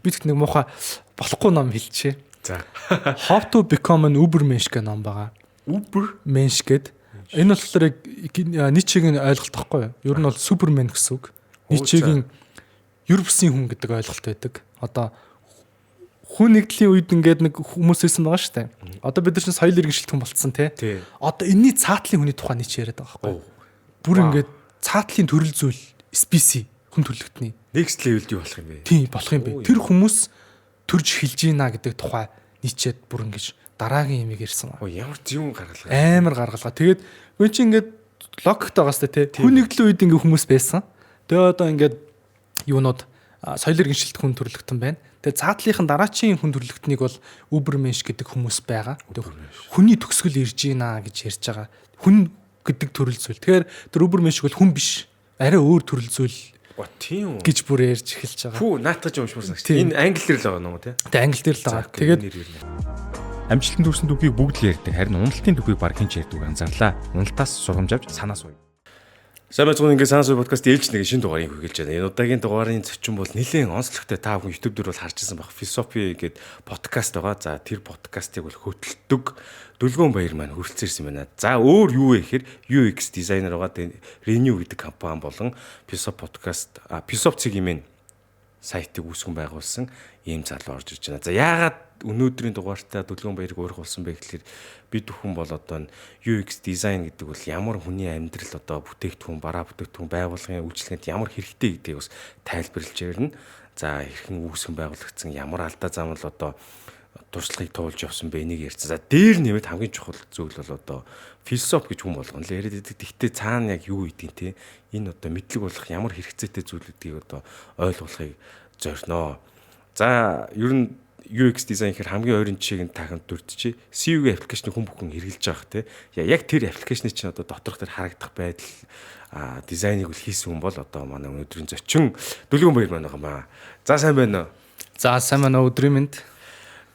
Би нэг муухай болохгүй ном хэлчихэ. За. How to become an Ubermensch гэх ном байгаа. Ubermensch гэд. Энэ болохоор Ницшегийн ойлголт байхгүй юу? Ер нь бол Супермен гэсэн үг. Ницшегийн ер бусын хүн гэдэг ойлголт байдаг. Одоо хүн нэгдлийн үед ингээд нэг хүмүүс ирсэн байгаа шүү дээ. Одоо бид нар чинь соёл иргэншилтхэн болцсон тий. Одоо энэний цаатлын хүний тухай Ницше яриад байгаа байхгүй юу? Бүр ингээд цаатлын төрөл зүйл спеси хүн төрлөختний next level юу болох юм бэ? Тийм болох юм бэ. Тэр хүмүүс төрж эхэлж ийна гэдэг тухай Ницшед бүр ингэж дараагийн юмыг ярьсан ба. Ямар зөв гаргалгаа. Амар гаргалгаа. Тэгээд үн чи ингээд логиктэй байгаа сте тий. Хүн нэгдлийн үед ингээд хүмүүс байсан. Тэгээд одоо ингээд юунууд соёл иргэншилт хүн төрлөختөн байна. Тэгээд цаатлынхын дараачийн хүн төрлөختнийг бол Ubermensch гэдэг хүмүүс байгаа. Хүний төгсгөл ирж ийна гэж ярьж байгаа. Хүн гэдэг төрөл зүйл. Тэгэхээр тэр Ubermensch бол хүн биш. Арай өөр төрөл зүйл тийм үү гэж бүр ярьж эхэлж байгаа. Фүү наатаж уншмарсан гэж. Энэ англи дээр л байгаа юм уу тий? Тэгээд англи дээр л байгаа. Тэгээд амжилтанд хүрсэн түүхийг бүгд л ярьдаг. Харин уналтын түүхийг баг хэн ч ярьдаг анзаарлаа. Уналтаас сургамж авч санаа суй. Сайн байна уу ингээд санаа суй подкаст ээлж нэг шинэ дугаарыг хүргэж байна. Энэ удаагийн дугаарын зочин бол нэлээд онцлогтой та бүхэн YouTube дээр бол харж ирсэн баг. Philosophy гэдэг подкаст байгаа. За тэр подкастыг бол хөтэлдэг Дүлгөөн Баяр маань хүрэлцээрсэн байна. За өөр юу вэ гэхээр UX дизайнер байгаа. Renew гэдэг компани болон Philosophy подкаст Philosophy-ийн сайтыг үүсгэн байгуулсан ийм залуу орж ирж байна. За яагаад өнөөдрийн дугаартаа Дүлгөөн Баярыг уурах болсон бэ гэхээр бид бүхэн бол одоо UX дизайн гэдэг бол ямар хүний амьдрал одоо бүтээгдэхүүн бараа бүтээгдэхүүн байгууллагын үйлчлэгэнд ямар хэрэгтэй гэдгийг бас тайлбарлаж ярина. За хэрхэн үүсгэн байгуулагдсан ямар алдаа замал одоо туршлагыг туулж явсан бэ энийг ярьсан. За дээр нэмээд хамгийн чухал зүйл бол одоо философи гэж хүн болгоно л яриад байдаг. Гэхдээ цаана яг юу гэдгийг те энэ одоо мэдлэг болох ямар хэрэгцээтэй зүйл гэдгийг одоо ойлгуулахыг зорьноо. За ер нь UX дизайн гэхээр хамгийн ойрын жишээг нь таханд дүрдчихэ. CVG аппликейшнийг хүн бүхэн хэрэгжилж байгаа те. Яг тэр аппликейшны чинь одоо доторх тэр харагдах байдал дизайныг үл хийсэн хүн бол одоо манай өнөөдрийн зочин Дүлгөөн Баяр маань байгаа маа. За сайн байна уу? За сайн байна уу өдрийн мэнд.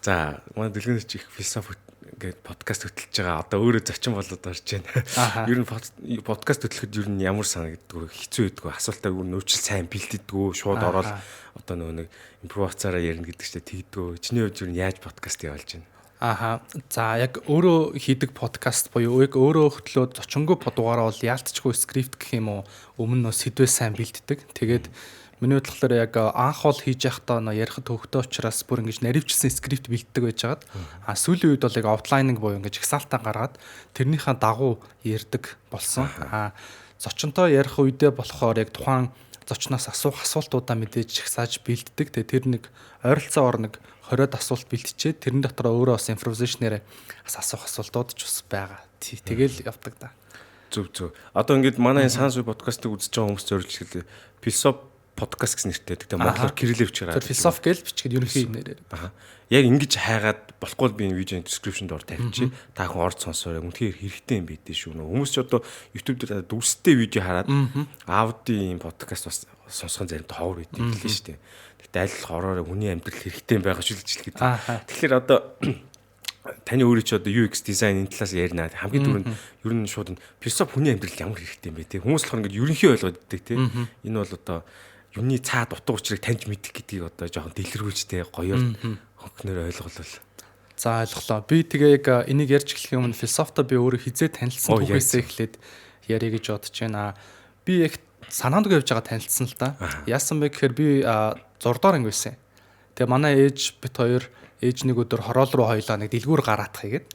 За манай Дүлгөөн их философи гэдэг подкаст хөтлөж байгаа. Одоо өөрөө зочин болоод орж байна. Ер нь подкаст хөтлөхөд ер нь ямар санагддаг вэ? Хэцүү байдг вэ? Асуултаа өөр нөөцл сайн бэлддэг үү? Шууд ороод одоо нэг импровизаараа ярина гэдэг чинь тэгдэг үү? Чиний хувьд ер нь яаж подкаст явуулж байна? За яг өөрөө хийдэг подкаст буюу яг өөрөө хөтлөөд зочингүй дугаараа бол яалтчгүй скрипт гэх юм уу өмнө нь сэдвээ сайн бэлддэг. Тэгээд миний бодлоор яг анх ол хийж явахдаа ярихад төвхтэй учраас бүр ингэж наривчсан скрипт бэлддэг байжгаад сүүлийн үед бол яг аутлайнинг буюу ингэж эксалтаа гаргаад тэрнийхээ дагуу ярьдаг болсон. Зочинтой ярих үедээ болохоор яг тухайн зочноос асуух асуултуудаа мэдээж ихсааж бэлддэг. Тэгээ тэр нэг ойролцоогоор нэг 20-од асуулт бэлтжээд тэрэн дотор өөрөө бас импровизашнээр асуух асуултууд ч бас байгаа. Тэгэл явдаг да. Зөв. Одоо ингээд манай санаа суй подкастыг үзэж байгаа хүмүүс зориулж хэлээ. Philosophy подкаст гэсэн нэртэй байдаг. Монголоор кириллээр бичиж байгаа. Тэр философи гэж бичгээд ерөнхий нэрээр. Яг ингэж хайгаад болохгүй би энэ видеоны description-д ор тавьчих. Та хүн орж сонсоорой. Үнэхээр хэрэгтэй юм бидээ шүү. Хүмүүс ч одоо YouTube дээр дүрстэй видео хараад аудио подкаст бас сонсохын заримдаа ховор байдаг л шүү дээ. Тэгтээ аль хороор хүний амьдрал хэрэгтэй юм байгаа шүү л жил гэдэг. Тэгэхээр одоо таны өөрөө ч одоо UX дизайн энэ талаас ярина. Хамгийн түрүүнд ер нь шууд философи хүний амьдрал ямар хэрэгтэй юм бэ те. Хүмүүс болохоор ингэ ерөнхий ойлгоод иддэг те. Энэ бол одоо юуны цаад утга учирыг таньж мэдэх гэдгийг одоо жоохон дэлгэрүүлжтэй гоёор хөнгөнөр ойлголол. За ойлголоо. Би тэгээ яг энийг ярьж эхлэх юм философитоо би өөрөө хизээ танилцсан түүхээсээ эхлээд ярих гэж бодож байна. Би яг санаандгүй явж байгаа танилцсан л да. Яасан бэ гэхээр би 6 дугаар анги байсан. Тэгээ манай ээж бит хоёр ээж нэг өдөр хороол руу хоёлаа нэг дэлгүүр гараатах гээд.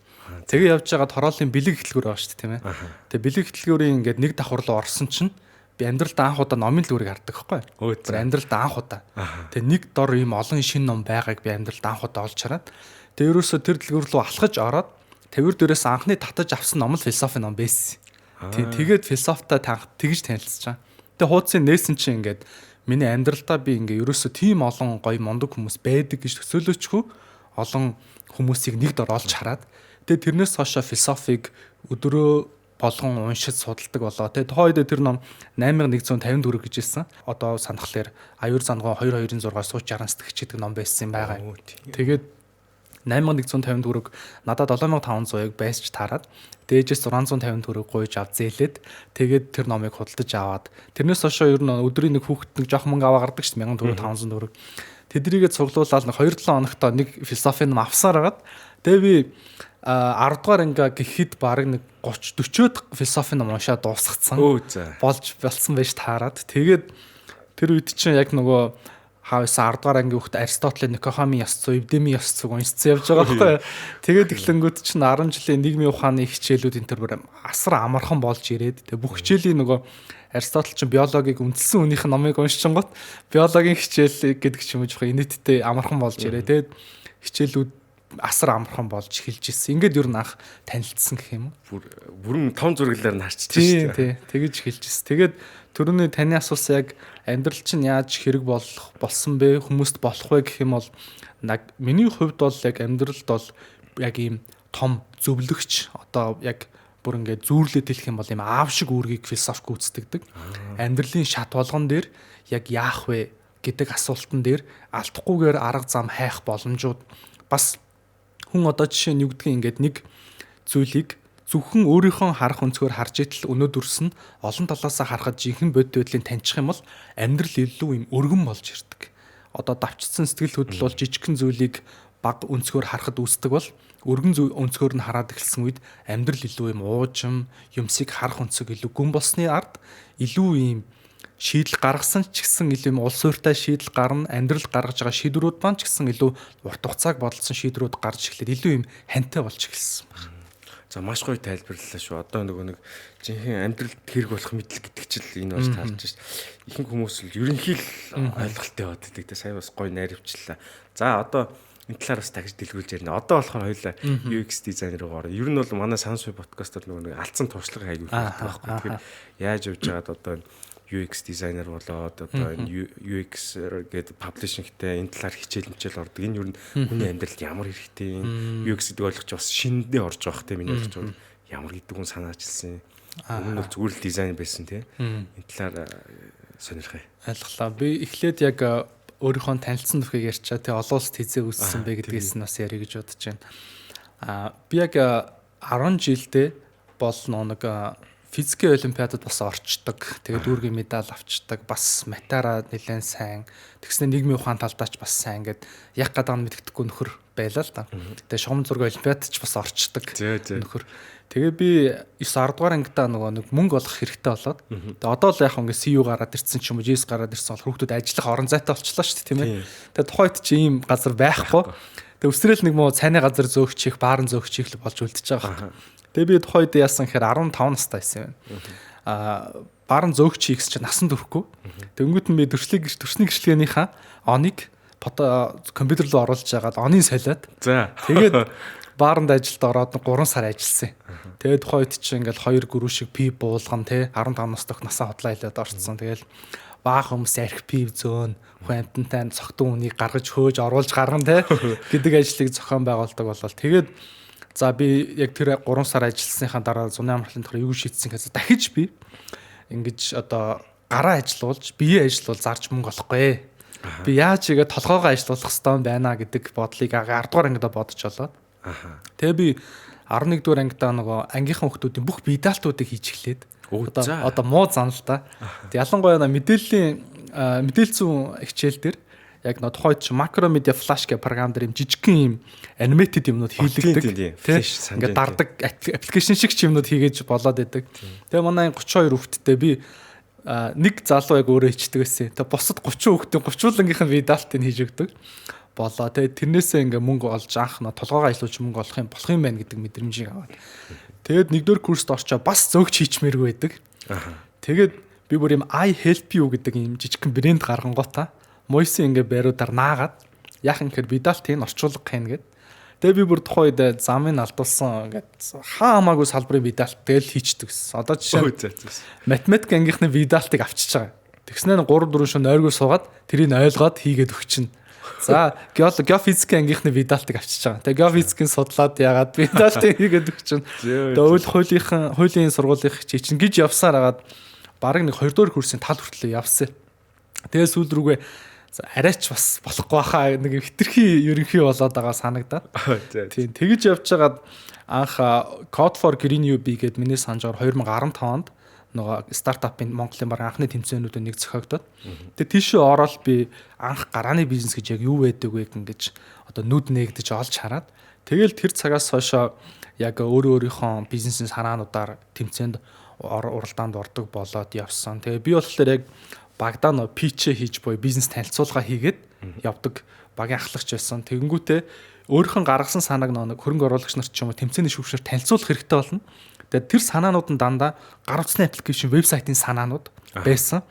Тэгээ явж байгаад хороолын бэлэг хөтөлгөр байгаа шүү дээ тийм ээ. Тэгээ бэлэг хөтөлгөрийн ингээд нэг давхар руу орсон чинь би амьдралд анх удаа номын дэлгүүрийг хардаг байхгүй. Амьдралд анх удаа. Тэгээ нэг дор ийм олон шинэ ном байгааг би амьдралд анх удаа олж хараад тэгээ ерөөсө тэр дэлгүүр рүү алхаж ороод тавир дээрээс анхны татаж авсан ном л философи ном байсан. Тэгээд философитой тэгж танилцсан. Тэгээ хуудсын нээсэн чинь ингээд миний амьдралдаа би ингээ ерөөсө тийм олон гоё мундаг хүмүүс байдаг гэж төсөөлөөчгүй олон хүмүүсийг нэг дор олж хараад тэгээ тэрнээс хойшоо философиг өдрөө болгон уншиж судалдаг болоо. Тэгээд тухайд тэр ном 8154 гэж хэлсэн. Одоо санахлаар аюур зангон 2206 сууч 60 сэтгч гэдэг ном байсан юм байгаа. Тэгээд 8154-г надад 7500-ыг байсч таарад дээжээс 654 гуйж ав зээлээд тэгээд тэр номыг худалдаж аваад тэрнээс хойшоо ер нь өдрийн нэг хүүхэд нэг жоох мөнгө аваа гардаг шүү дээ 1000 төгрөг 500 төгрөг. тэдрийгээ цуглуулаад 2-7 хоногтоо нэг философи ном авсаар хагаад тэгээ би 10 дугаар анги гэхэд баг нэг 30-40-од философи ном уншаад дуусгацсан. Болсон байж таарад. Тэгээд тэр үед чинь яг нөгөө хавьсан 10 дугаар анги хүүхэд Аристотелийн Никохами ёс зүй, Эвдемийн ёс зүйг уншсан явж байгаа байхгүй. Тэгээд эхлэнгүүд чинь 10 жилийн нийгмийн ухааны хичээлүүд энэ төр бүр асар амархан болж ирээд. Тэгээд бүх хичээлийн нөгөө Аристотель чинь биологийг үндсэн үнийх нь номыг уншчихгоот биологийн хичээл гэдэг ч юм уу жоохон инээдтэй амархан болж ирээ. Тэгээд хичээлүүд асар амархан болж эхэлж ирсэн. Ингээд ер нь анх танилцсан гэх юм уу? Бүрэн том зураглаар нь харчихсан шүү дээ. Тэгэж эхэлж ирсэн. Тэгээд түрүүний таны асуусан яг амьдрал чинь яаж хэрэг болсон бэ? Хүмүүст болох вэ гэх юм бол миний хувьд бол яг амьдралд бол яг ийм том зөвлөгч одоо яг бүр ингээд зүүрлээд хэлэх юм бол ийм аав шиг үүргийг философик гүйцэтгэдэг. Амьдралын шат болгон дээр яг яах вэ гэдэг асуултан дээр алдахгүйгээр арга зам хайх боломжууд бас хүн одоо жишээ нь юу гэдгийг ингээд нэг зүйлийг зөвхөн өөрийнхөө харах өнцгөр харж итэл өнөөдөрс нь олон талаас харахад жинхэнэ бодит байдлыг таньчих юм бол амьдрал илүү юм өргөн болж ирдэг. Одоо давчцсан сэтгэл хөдлөл бол жижигхэн зүйлийг бага өнцгөр харахад үүсдэг бол өргөн өнцгөр нь хараад эхэлсэн үед амьдрал илүү юм уужим, юмсыг харах өнцөг илүү гүн болсны ард илүү юм шийдэл гаргасан ч гэсэн илүү юм улс ууртай шийдэл гарна, амьдрал гаргаж байгаа шийдвэрүүд маань ч гэсэн илүү урт хугацааг бодолсон шийдвэрүүд гарч эхлээд илүү юм хантай болж эхэлсэн байна. За маш гоё тайлбарлалаа шүү. Одоо нэг жинхэнэ амьдралд хэрэг болох мэдлэг гэдэг чил энэ бас таарч шээ. Ихэнх хүмүүс л ерөнхий л ойлголттой яваад байдаг. Тэ сая бас гоё найривчлаа. За одоо энэ талаар бас дахиж дэлгүүлж ярина. Одоо болохоор хоёулаа UX дизайнер руу орё. Ер нь бол манай Сансуй подкастер нэг алдсан туршлага аягүй хэрэгтэй байхгүй. Тэгэхээр яаж явж байгаад одоо UX дизайнер болоод одоо энэ UX гэдэг паблишингтэй энэ талаар хичээл мчээл ордог. Энэ юу н хүний амьдралд ямар хэрэгтэй юм UX гэдэг ойлгож бас шинэдээ орж байгаа хтэй миний ойлгож байна. Ямар гэдэг хүн санаачилсан. Өмнө нь зүгээр л дизайн байсан тий. Энэ талаар сонирхъя. Ойлголоо. Би эхлээд яг өөрийнхөө танилцсан төрхийг ярьчаа тий олон улсад хизээ үссэн бэ гэдгээс нь бас ярих гэж бодож байна. Би яг 10 жилдээ бол нэг физикийн олимпиадад бас орчдөг. Тэгээд дүүргийн медаль авчдаг. Бас математикаараа нэлээд сайн. Тэгснээр нийгмийн ухаан талдаач бас сайн гэд яг гадаа мэддэхгүй нөхөр байлаа л да. Тэгээд шугам зураг олимпиадад ч бас орчдөг нөхөр. Тэгээ би 9-10 дугаар ангидаа нэг мөнгө олох хэрэгтэй болоод. Тэгээ одоо л яг ингээд CU гараад ирсэн ч юм уу, JS гараад ирсэн бол хүүхдүүд ажиллах орон зайтай болчихлоо шүү дээ, тийм ээ. Тэгээ тухайд чи ийм газар байхгүй. Тэгээ өсрөөл нэг муу цайны газар зөөгчих, баарын зөөгчих л болж үлдчихэж байгаа. Тэгээ би тухайд яасан гэхээр 15 настай байсан юм. Баарын зөөгч хийх чинь насан туршгүй. Тэнгүүт нь би төрсний гэрчлэгийнхаа оныг компьютер руу оруулж агаад оныг солиод. За. Тэгээд бааранд ажилд ороод 3 сар ажилласан. Тэгээд тухайд чинь ингээл 2 гүрүү шиг пи буулган те 15 настайх насаа хотлоо хэлээд орцсон. Тэгэл баах хүмүүс арх пив зөөн хүн амтантай цогтун үнийг гаргаж хөөж оруулж гарган те гэдэг ажлыг зохион байгуулдаг болол. Тэгээд за би яг тэр 3 сар ажилласныхаа дараа зуны амралтын тухай юу шийдсэн гэхээс дахиж би ингэж одоо гараа ажиллуулж биеэ ажиллуул зарж мөнгө олохгүй. Би яаж игээ толгоогоо ажиллуулах хэрэгтэй байна гэдэг бодлыг 10 дугаар ангидаа бодож олоод. Тэгээ би 11 дугаар ангидаа нөгөө ангийнхан хүмүүсийн бүх бие-даалтуудыг хийж эхлээд одоо муу зан л да. Ялангуяа мэдээлэл зүүн хичээл дээр яг нөө тухайд чи макро медиа флаш гэх програм дээр юм жижигхэн юм аниматэд юмнууд хийлэгдэг. Ингээд дардаг аппликейшн шиг ч юмнууд хийгээж болоод байдаг. Тэгээ манай 32 хүүхэдтэй би нэг залуу яг өөрөө хийдэг байсан. Тэгээ бусад 30 хүүхдийн 30-уулангийнхан видеалтыг хийж өгдөг. Болоо. Тэгээ тэрнээсээ ингээ мөнгө олж анх толгоогоо ажиллуулж мөнгө олох юм байна гэдэг мэдрэмжийг аваад. Тэгээд нэгдүгээр курст орчоо бас зөөгч хийчмээргүй байдаг. Тэгээд би бүр юм I help you гэдэг юм жижигхэн брэнд гаргангуудаа Мойсын ингээ бариудаар наагаад яахан гэхээр видеалтыг орчуулга хийн гэд. Тэгээ би бүр тухайд замыг алдуулсан ингээд хамаагүй салбарын видеалт тэгэл хийчдэг гэсэн. Одоо жишээ математик ангийнхны видеалтыг авчиж байгаа. Тэгснээр 3-4 шөнө ойргүй суугаад тэрийг ойлгоод хийгээд өгчин. За геофизикийн ангийнхны видеалтыг авчиж байгаа. Тэгээ геофизикийн судлаад яагаад видеалтыг хийгээд өгчин. Тэгээ хуулийн сургуулийн чинь гэж явсаар агаад бараг нэг 2 дугаар курсын тал хүртлээ явсан. Тэгээ сүүл рүүгээ арайч бас болохгүй хаа нэг хитрхи ерөнхий болоод байгаа санагдаад. Тийм тэгэж явж байгаад анх Code for Green UB гэдэг миний санджаар 2015 онд нөгөө стартапын Монголын баг анхны тэмцээнүүдийн нэг зохиогдоод. Тэгээ тийшээ ороод би анх гарааны бизнес гэж яг юу байдаг вэ гэж одоо нүд нээгдэж олж хараад тэгэл тэр цагаас хойшоо яг өөрийнхөө бизнесийн санаануудаар тэмцээнд уралдаанд ордог болоод явсан. Тэгээ би болохоор яг багадаа нөө пичээ хийж буй бизнес танилцуулга хийгээд явдаг багийн ахлагч байсан. Тэгэнгүүтээ өөрийнхөө гаргасан санааг нэг хөрөнгө оруулагч нарт ч юм уу тэмцээний шүүгчээр танилцуулах хэрэгтэй болно. Тэгээд тэр санаанууд нь дандаа гар утасны аппликейшн вебсайтын санаанууд байсан.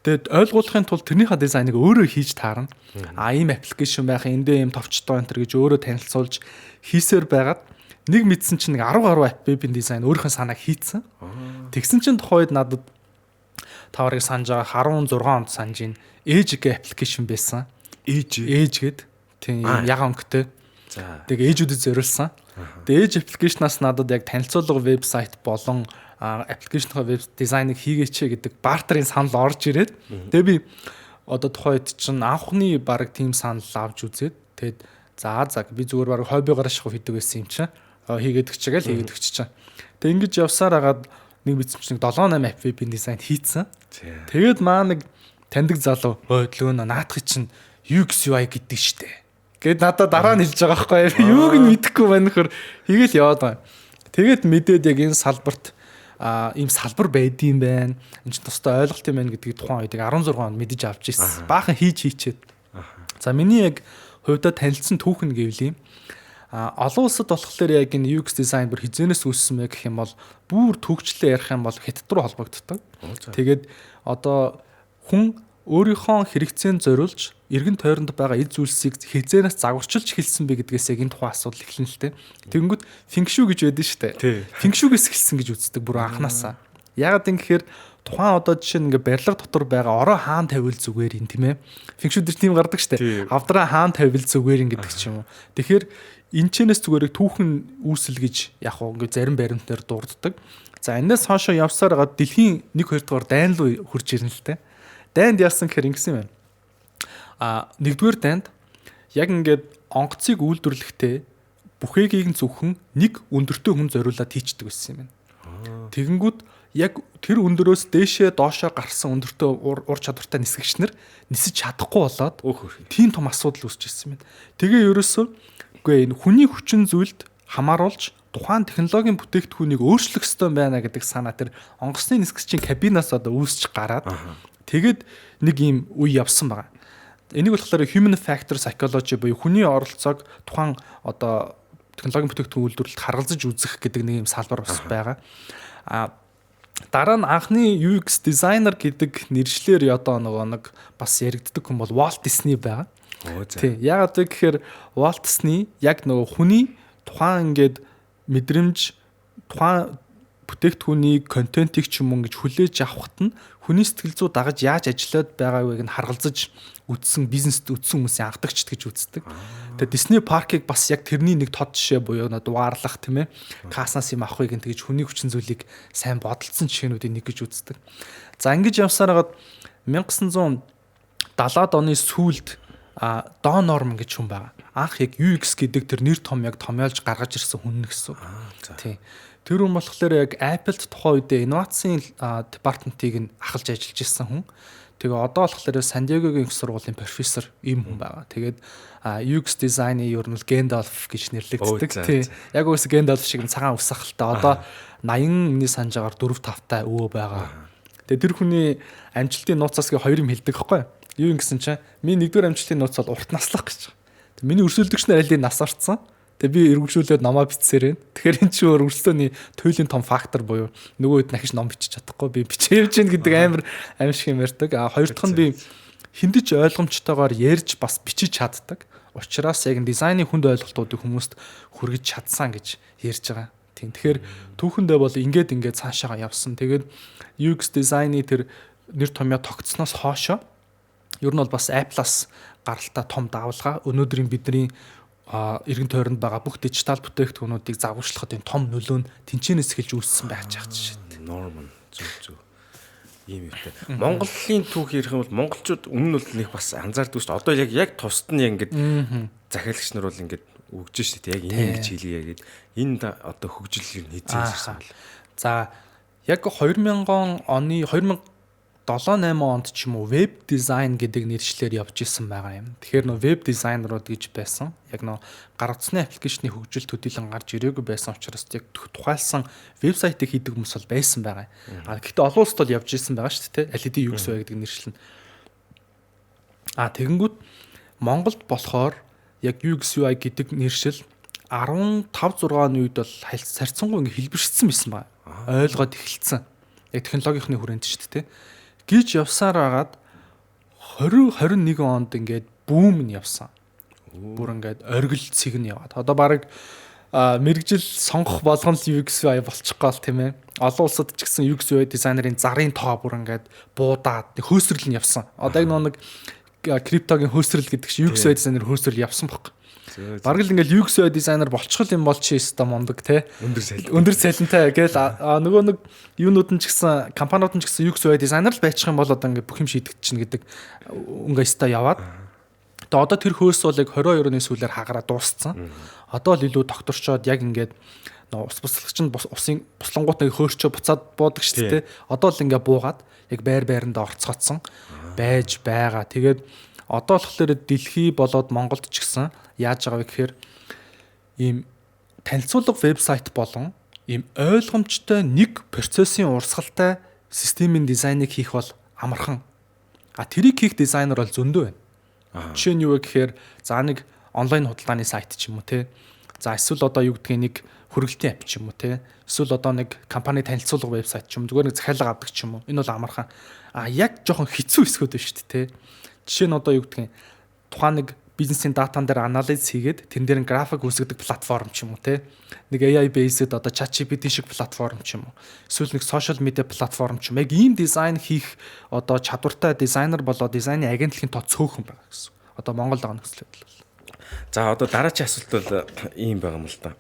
Тэгээд ойлгуулахын тулд тэрнийхээ дизайныг өөрөө хийж таарна. Ийм аппликейшн байх, эндээ ийм товчтой энтер гэж өөрөө танилцуулж хийсээр байгаад нэг мэдсэн чинь нэг 10 гаруй app вебийн дизайн өөрийнхөө санааг хийцэн. Тэгсэн чинь тухайд надад таварыг санаж байгаа 16 онд санаж ийн ээж гэх аппликейшн байсан. Ээж гээд тийм ягаан өнгөтэй. За. Тэгээ ээжүүдэд зориулсан. Тэгээ ээж аппликейшнаас надад яг танилцуулга вебсайт болон аппликейшнхаа веб дизайныг хийгээч гэдэг бартарын санал орж ирээд тэгээ би одоо тухайд чинь анхны баг team санал авч үзээд тэгээд за би зүгээр баг хоббигоор шахав хийдэг байсан юм чинь хийгээд гिचгээл хийгээд гिच чинь. Тэгээ ингэж явсаар хагаад нэг мэдсэмч нэг 7-8 app веб дизайн хийцэн. Тэгээд маа нэг таньдаг залуу өөдлөө наадах чинь UX UI гэдэг штэ. Гэт надад дараа нь хэлж байгаа байхгүй юуг нь мэдэхгүй байна нөхөр хийгээл яваад байгаа. Тэгээд мэдээд яг энэ салбарт ийм салбар байдığım байна. Энд чинь тустай ойлголт юм байна гэдгийг тухайн үед 16 онд мэдэж авч ирсэн. Баахан хийчихэд. За миний яг хувьдаа танилцсан түүхэн гэвэл олон улсад болохоор яг энэ UX design бүр хизэнээс үүссэн мэ гэх юм бол бүр төгжлөө ярих юм бол хятад руу холбогддог. Тэгээд одоо хүн өөрийнхөө хэрэгцээнд зориулж эргэн тойронд байгаа эд зүйлсийг хизэнээс загварчилж эхэлсэн бэ гэдгээс яг энэ тухайн асуудал эхэлнэ л дээ. Тэгэнгүүт фэнкшүү гэж байдаг шүү дээ. Фэнкшүүгээс эхэлсэн гэж үздэг бүр анханасаа. Яагаад юм гэхээр тухайн одоо жишээ нь ингээ барилга дотор байгаа ороо хаан тавил зүгээр юм тийм ээ. Фэнкшүү дээр тийм гардаг шүү дээ. Авдраа хаан тавил зүгээр юм гэдэг ч юм уу. Тэгэхээр энэ чэнэс зүгээр түүхэн үүсэл гэж яг хөө ингээ зарим баримтнаар дурддаг. За энэс хоошоо явсаар гад дэлхийн 1-2 дугаар дайн руу хурж ирнэ л дээ. Дайнд яасан гэхээр ингэсэн юм. Нэгдүгээр дайнд яг ингээд онгоцыг үйлдвэрлэхдээ бүхээгийг нь зөвхөн нэг өндөртөө хүн зориулаад хийчдэг байсан юм байна. Тэгэнгүүт яг тэр өндөрөөс дээшээ доошоо гарсан өндөртөө ур чадвартай нисгэгчнэр нисэж чадахгүй болоод тийм том асуудал үүсэж ирсэн юм байна. Тэгээ ерөөсөө үгүй энэ хүний хүчин зүйлд хамааруулж тухайн технологийн бүтээгдэхүүнийг өөрчлөх ёстой байна гэдэг санаа тэр онгоцны нисгэгчийн кабинаас одоо үүсч гараад тэгээд нэг ийм үе явсан байгаа. Энийг болохоор human factor psychology буюу хүний оролцоог тухайн одоо технологийн бүтээгдэхүүн үйлдвэрлэлд харгалзаж үзэх гэдэг нэг юм салбар бас байгаа. Дараа нь анхны UX designer гэдэг нэршлэр одоо нэг бас яригддаг хүн бол Walt Disney байгаа. Тийм. Яагаад вэ гэхээр Walt Disney яг нөгөө хүний тухайн ингээд мэдрэмж тухайн бүтээгдэхүүний контентийг ч юм уу ингэж хүлээж авахт нь хүний сэтгэл зүй дагаж яаж ажиллаад байгааг нь харгалзаж үтсэн бизнест үтсэн хүмүүсийн анхдагч гэж үздэг. Тэгээ Disney Park-ыг бас яг тэрний нэг тод жишээ буюу дугаарлах тийм ээ. Каснаас юм авахыг нь тэгж хүний хүчин зүйлийг сайн бодолцсон жишээнүүдийн нэг гэж үздэг. За ингэж явсаар хагаад 1970-ад оны сүүлд Don Norman гэж хүн байгаа. Анх яг UX гэдэг тэр нэр том яг томьёолж гаргаж ирсэн хүн гэсэн. Тийм. Тэр хүн болохоор яг Apple-т тухайн үедээ инновацийн департаментыг нь ахалж ажиллаж ирсэн хүн. Тэгээ одоо болохоор Сан Диегогийн их сургуулийн профессор ийм хүн байгаа. Тэгээд UX дизайны ер нь Gandalf гэж нэрлэгддэг. Тийм. Яг үс Gandalf шиг цагаан ус ахалтай. Одоо 80 миний санаж агаар 4-5 та өвөө байгаа. Тэгээ тэр хүний амжилтын нууцаас хоёр юм хэлдэг хэвгүй. Юу юм гэсэн чинь миний нэгдүгээр амжилтын нууц бол урт наслах гэж. Миний өрсөлдөгч нар аль нас орцсон. Тэгээ би эргүүлжүүлээд номоо бичсээр байна. Тэгэхээр эн чинь өрсөлдөөний туйлын том фактор буюу нөгөө хэд нахиж ном бичиж чадахгүй би бичээж гин гэдэг амар аимшиг юм ярьдаг. Хоёр дахь нь би хиндэж ойлгомжтойгоор ярьж бас бичиж чаддаг. Учираас яг дизайны хүнд ойлголтуудыг хүмүүст хүргэж чадсан гэж ярьж байгаа. Тийм. Тэгэхээр түүхэндээ бол ингээд цаашаа явсан. Тэгээд UX дизайны тэр нэр томьёо тогтсноос хоошоо ер нь бол бас Apple-аас гаралтай том давалгаа өнөөдрийн бидний эргэн тойронд байгаа бүх дижитал бүтээгдэхүүнүүдийг загварчлахад энэ том нөлөө нь тэнцэнээс эхэлж үүссэн байж байгаа жишээ. Нормал зөв. Ийм юмтай. Монголын түүх ярих юм бол монголчууд өмнө нь бол нэг бас анзаардаг шүү дээ. Одоо яг тусад нь ингээд захиалагч нар бол ингээд өгж шүү дээ. Яг энэ гэж хэлье гэдэг. Энд одоо хөгжлийг хийцэн ирсэн бол. За Яг 2000 оны 2007-8 онд ч юм уу веб дизайн гэдэг нэршлэр явж исэн байгаа юм. Тэгэхээр нөө веб дизайнерууд гэж байсан. Яг нөө гар утасны аппликейшны хөгжил төдийлөн гарч ирээгүй байсан учраас яг тухайлсан вебсайтыг хийдэг хүмүүс бол байсан байгаа. Гэхдээ олон улсад бол явж исэн байгаа шүү дээ. Аль хэдийн UX UI гэдэг нэршил нь. Тэгэнгүүт Монголд болохоор яг UX UI гэдэг нэршил 15-6 оны үед бол сарцсангүй ингээ хэлбэршсэн байсан байна. Ойлгоод эхэлсэн. Яг технологийн хүрээнд ч шүү дээ. Гэж явсаар агаад 2021 онд ингээд бүүм нь явсан. Бүр ингээд оргил цэг нь яваад. Одоо баг мэрэгжил сонгох болгон л UX UI болчих гол тийм ээ. Олон улсад ч гэсэн UX UI дизайнерын зарын тоо бүр ингээд буудаад хөөсрөл нь явсан. Одоо яг нэг криптогийн хөөсрөл гэдэг чинь UX UI дизайнер хөөсрөл явсан баг. Бараг л ингээл UX UI дизайнер болчихвол юм бол чи өста мундаг те. Өндөр цалинтай гээл нөгөө нэг юунууд нь ч гэсэн компаниуд нь ч гэсэн UX UI дизайнер л байчих юм бол одоо ингээд бүх юм шийдэгдэж чинь гэдэг өнгө өста яваад. Тэгээ одоо тэр хөөс бол яг 22 оны сүүлээр хагараа дууссан. Одоо л илүү докторчоод яг ингээд ус буслагч нь усын буслангууд нэг хөөрчөө буцаад буудаг шүү дээ. Одоо л ингээд буугаад яг байр байрандаа орцгоцсон байж байгаа. Тэгээд одоо болохоор дэлхий болоод Монголд ч гэсэн яаж байгаа вэ гэхээр ийм танилцуулга вебсайт болон ийм ойлгомжтой нэг процессын урсгалтай системийн дизайныг хийх бол амархан. Тэрийг хийх дизайнер бол зөндөө байна. Жишээ нь юу вэ гэхээр за нэг онлайн худалдааны сайт ч юм уу те. За эсвэл одоо юу гэдгийг нэг хөргөлтийн апп ч юм уу те. Эсвэл одоо нэг компани танилцуулга вебсайт ч юм зүгээр нэг захиалга авдаг ч юм уу. Энэ бол амархан. Яг жоохон хэцүү хэсгүүд байна шүү дээ те. Жишээ нь одоо юу гэдгийг тухайн нэг бизнесийн датан дээр анализ хийгээд тэн дээр график үүсгэдэг платформ ч юм уу те. Нэг AI based одоо ChatGPT шиг платформ ч юм уу. Эсвэл нэг social media платформ ч юм. Яг ийм дизайн хийх одоо чадвартай дизайнер болоо дизайны агентлагийн тоо цөөхөн байгаа гэсэн. Одоо Монгол байгаа нөхцөл байдал. За одоо дараагийн асуулт бол ийм байгаа юм л да.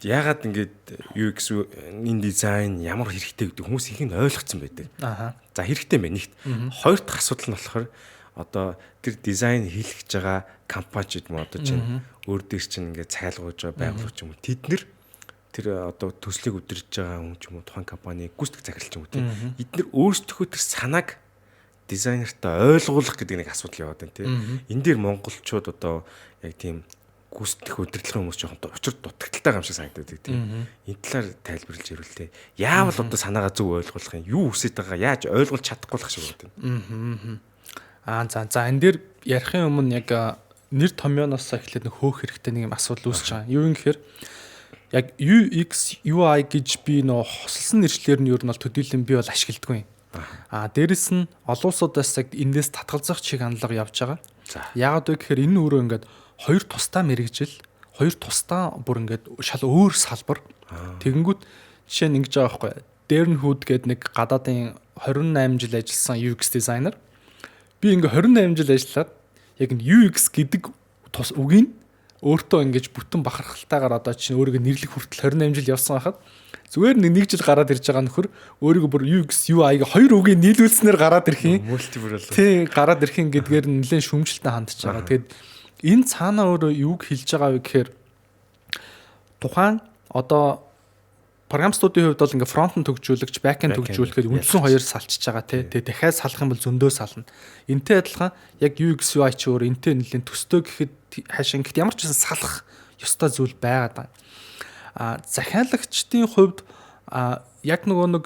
Яагаад ингэж UX-ийн дизайн ямар хэрэгтэй гэдэг хүмүүс их нь ойлгоцсон байдаг. За хэрэгтэй байна нэгт. Хоёр дахь асуудал нь болохоор одоо тэр дизайн хийлгэж байгаа компани ч юм уу одоо чинь өөр дээр чинь ингээд цайлгуулж байгаа байгууллагч юм уу тэд нэр тэр одоо төслийг өдөрж байгаа хүн ч юм уу тухайн компани гүйцэтгэх захирал ч юм уу тийм эдгээр өөрсдөө тэр санааг дизайнертай ойлгуулах гэдэг нэг асуудал яваад байна тийм энэ дээр монголчууд одоо яг тийм гүйцэтгэх удирдлагын хүмүүс жоохон учир дутагдaltaй юм шиг санагдаад тийм энэ талаар тайлбарлаж ирвэл тээ яавал одоо санаагаа зөв ойлгуулах юм юу хүсэж байгаа яаж ойлгуулж чадахгүй болох шиг байна. За энэ дээр ярихын өмнө яг нэр томьёоноос эхлээд нэг хөөх хэрэгтэй нэг юм асуудал үүсэж байгаа. Юу юм гэхээр яг UX UI гэж би нөө хосолсон нэршлэр нь ер нь бол төдийлөн би бол ашигладаг юм. Дээрэс нь олон улсуудаас яг эндээс татгалзах чиг хандлага явж байгаа. Яагаад вэ гэхээр энэ өөрөө ингээд хоёр тусдаа мэрэгжил, хоёр тусдаа бүр ингээд шал өөр салбар. Тэгэнгүүт жишээ нь ингэж байгаа байхгүй. Dernhood гэдэг нэг гадаадын 28 жил ажилласан UX дизайнер. Би ингээ 28 жил ажиллаад яг UX гэдэг тус үгийг өөртөө ингэж бүтэн бахархалтайгаар одоо чинь өөрийгөө нэрлэх хүртэл 28 жил явсан байхад зүгээр нэг жил гараад ирж байгаа нөхөр өөрийгөө бүр UX UI-г хоёр үгийг нийлүүлснээр гараад ирэх юм. Мультибл болоо. Тий, гараад ирэх юм гэдгээр нэлээд шүүмжлэлтэй хандж байгаа. Тэгэд энэ цаанаа өөрөө юуг хэлж байгаа вэ гэхээр тухайн одоо програмчдын хувьд бол ингээ фронтенд төгжүүлэгч, бэкэнд төгжүүлэхэд үндсэн хоёр салчиж байгаа тий. Тэгээ дахиад салах юм бол зөндөө сална. Энтэй адилхан яг UX UI ч өөр энтэй нэлээд төстэй гэхэд хаашаа гэхдээ ямар ч байсан салах ёстой зүйл байгаа даа. Захиалагчдын хувьд яг нөгөө нэг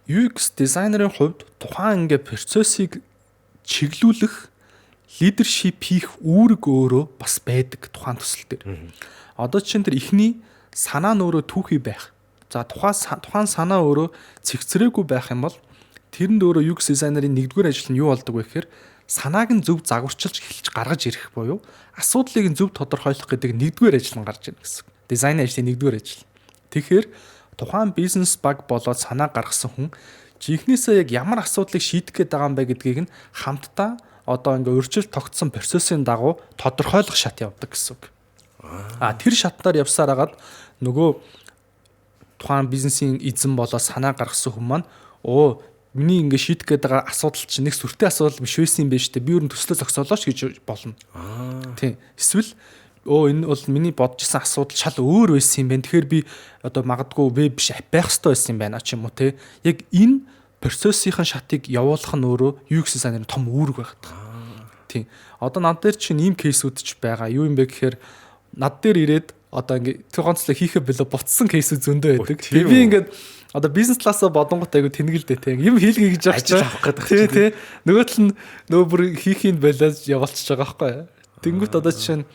UX дизайнерын хувьд тухайн ингээ процессыг чиглүүлэх, лидершип хийх үүрэг өөрөө бас байдаг тухайн төсөл дээр. Одоо чинь тэр ихний санаа нь өөрөө түүхий байх. За тухайн санаа өөрөө цэгцрээгүй байх юм бол тэрэнд өөрөө UX дизайнерын нэгдүгээр ажил нь юу болдог вэ гэхээр санааг нь зөв загварчилж эхэлж гаргаж ирэх буюу асуудлыг нь зөв тодорхойлох гэдэг нэгдүгээр ажил нь гарч ирнэ гэсэн. Дизайн ажлын нэгдүгээр ажил. Тэгэхээр тухайн бизнес баг болоод санаа гаргасан хүн жинхнээсээ яг ямар асуудлыг шийдэх гээд байгаа юм бэ гэдгийг нь хамтдаа одоо ингээ өөрчлөлт тогтсон процессын дагуу тодорхойлох шат явдаг гэсэн үг. Тэр шатнаар явсаар хагаад нөгөө тухайн бизнесийн эзэн болоо санаа гаргасан хүн маань миний ингээ шийдэх гээд байгаа асуудал чинь нэг сүртэй асуудал биш байсан юм байна шүү дээ. Би өөр нь төслөө зогсоолооч гэж болно. Тийм. Эсвэл энэ бол миний бодож исэн асуудал шал өөр байсан юм байна. Тэгэхээр би одоо магадгүй веб биш app байх хэрэгтэй байсан юм байна ч юм уу те. Яг энэ процессийн шатыг явуулах нь өөрөө UX дизайнерын том үүрэг байдаг. Тийм. Одоо над дээр чинь ийм кейсүүд ч байгаа. Юу юм бэ гэхээр над дээр ирээд одоо ингээ тэр ганцлаа хийхэ билүү буцсан кейсүүд зөндөө байдаг. Тэгээ би ингээд одоо бизнес классаа бодонгот айгу тэнэгэлдэ те. Юм хийлгээ гэж авах гэдэг. Тий. Нөгөө тал нь нөгөө бүр хийхийг байлаад явуулчихж байгаа байхгүй. Тэнгүүт одоо жишээ нь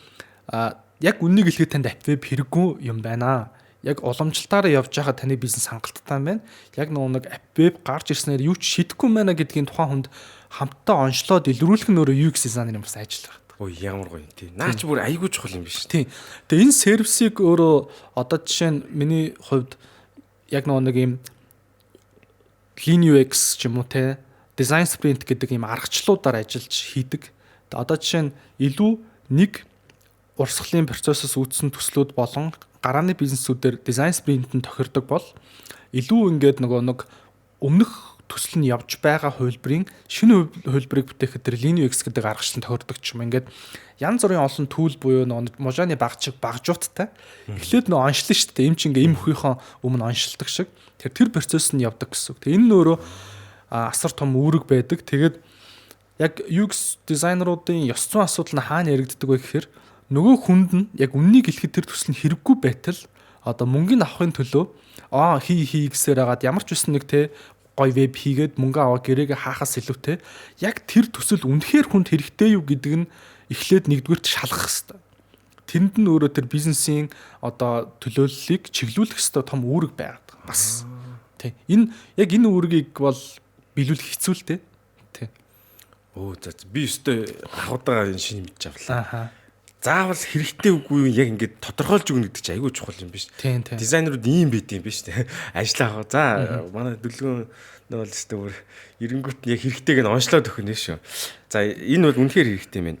яг үннийг хэлэхэд танд app web хэрэггүй юм байна. Яг уламжлалтаараа явж байгаа таны бизнес хангалттай юм байна. Яг нэг app web гарч ирснээр юу ч шидэхгүй юм байна гэдгийг тухайн хүнд хамтдаа онцлоод илрүүлэх нь өөрөө UX дизайнерын бас ажил байна. Ой ямар гоё юм тий. Наач бүр айгүй чухал юм биш. Тий. Тэгээ энэ сервисийг өөрөө одоо жишээ нь миний хувьд яг нэг юм Lean UX ч юм уу те design sprint гэдэг юм аргачлалуудаар ажиллаж хийдэг. Одоо жишээ нь илүү нэг урсгалын процессоос үүдсэн төслүүд болон гарааны бизнесүүдээр design sprint-д тохирдог бол илүү ингээд нэг өмнөх төсөл нь явж байгаа хувилбарын шинэ хувилбарыг бүтээхэд тэр Lean UX гэдэг аргачлалд тохирдог ч юм. Ингээд янз бүрийн олон түүл буюу можааны багжууттай. Эхлээд оншлно шүү дээ. Эм чи ингээ эм өхийнхөө өмнө оншилдог шиг. Тэр процесс нь явдаг гэсэн. Тэгээ энэ нөөрөө асар том үүрэг байдаг. Тэгээд яг UX дизайнеруудын ёс зүйн асуудал нь хаана яригддаг вэ гэхээр нөгөө хүнд нь яг үннийг хэлэхэд тэр төсөл нь хэрэггүй байтал одоо мөнгөний авахын төлөө хий гэсээр хагаад ямар ч үсэн нэг те гой веб хийгээд мөнгө аваа гэрээгээ хаахаас илүүтэй яг тэр төсөл үнэхээр хүнд хэрэгтэй юу гэдэг нь эхлээд нэгдүгürt шалгах хэрэгтэй. Тэнд нь өөрөө тэр бизнесийн одоо төлөөллийг чиглүүлэх хэрэгтэй том үүрэг байгаад бас. Тэ. Яг энэ үүргийг бол биелүүлэх хэцүү л дээ. Тэ. Оо за би өстой ахуйдаа энэ шинэ мэдж авлаа. Заавал хэрэгтэй үгүй яг ингээд тодорхойлж өгнө гэдэг чинь айгүй чухал юм биш. Дизайнерууд ийм байд юм биш үү? Ажлаа аваа. За манай дүлгэн нөөл өстой бүр эренгүүт яг хэрэгтэйг нь онцлоод өгнө шүү. За энэ бол үнэхээр хэрэгтэй юм байна.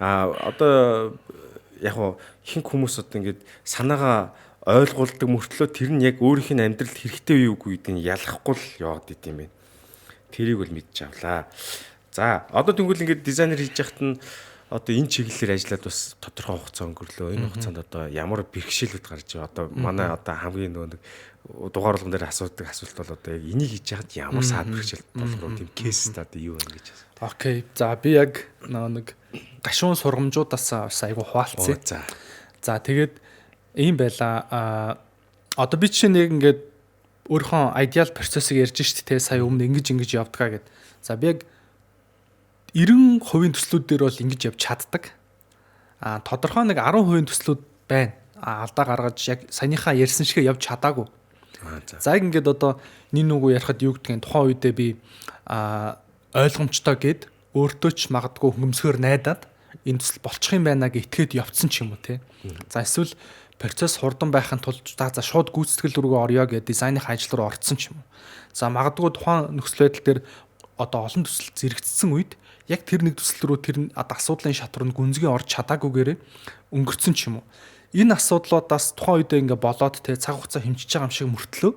Одоо яг хинх хүмүүс одоо ингээд санаагаа ойлгуулдаг мөртлөө тэр нь яг өөрийнх нь амьдралд хэрэгтэй үгүй гэдгийг ялахгүй л яваад идэм юм байна. Тэрийг бол мэдж авлаа. За одоо тэгвэл ингээд дизайнер хийж яхад нь одоо энэ чиглэлээр ажиллаад бас тодорхой хугацаа өнгөрлөө. Энэ хугацаанд одоо ямар бэрхшээлүүд гарч байгаа. Одоо манай одоо хамгийн нэг дугаар болгон дээр асуудаг асуулт бол одоо яг энийг хийж яхад ямар саад бэрхшээл болох вэ? Тийм кейс одоо юу вэ гэж. Окей. За би яг нэг гашуун сургамжуудаас бас айгу хуваалцъя. За тэгээд ийм байла. Одоо би чинь нэг ингээд өөрийнхөө идеал процессыг ярьж штт те сая өмнө ингэж явдгаа гэд. За би яг 90% төслүүд дээр бол ингэж явж чаддаг. Тодорхой нэг 10% төслүүд байна. Алдаа гаргаж яг саяныхаа ярьсан шиг явж чадаагүй. За ингээд одоо нин нүгүү ярахад юу гэдгийг тухайн үедээ би ойлгомжтой гэд өөртөө ч магадгүй хөнгөмсгөр найдаад энэ төсөл болчих юм байна гэж итгээд явцсан ч юм уу те. За эсвэл процесс хурдан байхын тулд за шууд гүйцэтгэл рүүгээ орё гэж дизайных ажил руу орцсон ч юм уу. За магадгүй тухайн нөхцөл байдал дээр одоо олон төсөл зэрэгцсэн үед яг тэр нэг төсөл рүү тэр асуудлын шатранд гүнзгий орж чадаагүйгээр өнгөрцөн ч юм уу. Энэ асуудлуудаас тухайн үедээ ингээ болоод те цаг хугацаа хэмжиж байгаа юм шиг мөртлөө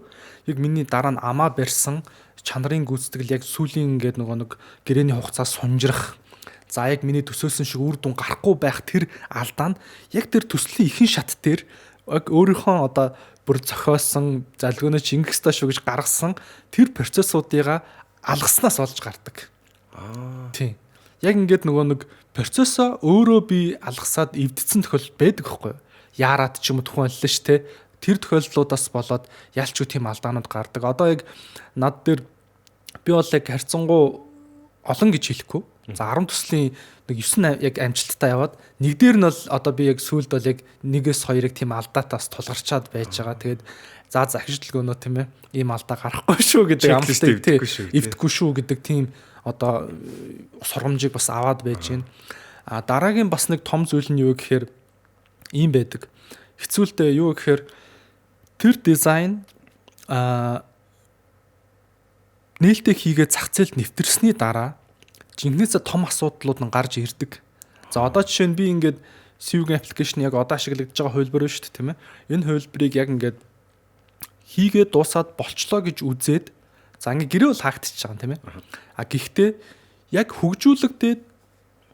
яг миний дараа нь амаа барьсан чанарын гүйцэтгэл яг сүүлийн ингээд нэг гэрээний хугацаа сунжрах. За яг миний төсөөлсөн шиг үр дүн гарахгүй байх тэр алдаанд яг тэр төслийн ихэнх шат дээр яг өөрийнхөө одоо бүр зохиосон залгууны Чингисдаа шүү гэж гаргасан тэр процессуудыгаа алгаснаас олж гардаг. Тийм. Яг ингээд нэг процессоо өөрөө би алгасаад эвдсэн тохиол байдаг хгүй юу? Яарад ч юм уу тухайн хэллээ ш тэ. Тэр тохиолдлуудаас болоод ялчгүй тийм алдаанууд гардаг. Одоо яг над дээр би бол яг харьцангуй олон гэж хэлэхгүй. За 10 төслийн нэг 9 яг амжилттай яваад нэг дээр нь бол одоо би яг сүүлд бол яг 1-2-ыг тийм алдаатаас тулгарчаад байж байгаа. Тэгээд за захижилгөөнөө тийм ээ ийм алдаа гарахгүй шүү гэдэг амлалтыг эвдэхгүй шүү гэдэг тийм одоо сургамжийг бас аваад байж байна. Дараагийн бас нэг том зүйл нь юу гэхээр ийм байдаг. Хэцүүлдэ юу гэхээр тэр дизайн нээлттэй хийгээд зах зээлд нэвтэрсний дараа жинхнээсээ том асуудлууд нь гарч ирдэг. За одоо жишээ нь би ингээд Swing application яг одоо ашиглагдж байгаа хувилбар байна шүү дээ тийм ээ. Энэ хувилбарыг яг ингээд хийгээд дуусаад болчлоо гэж үзээд за ингээд гэрээ бол хаагдчихж байгаа юм тийм ээ. Гэхдээ яг хөгжүүлэгдээд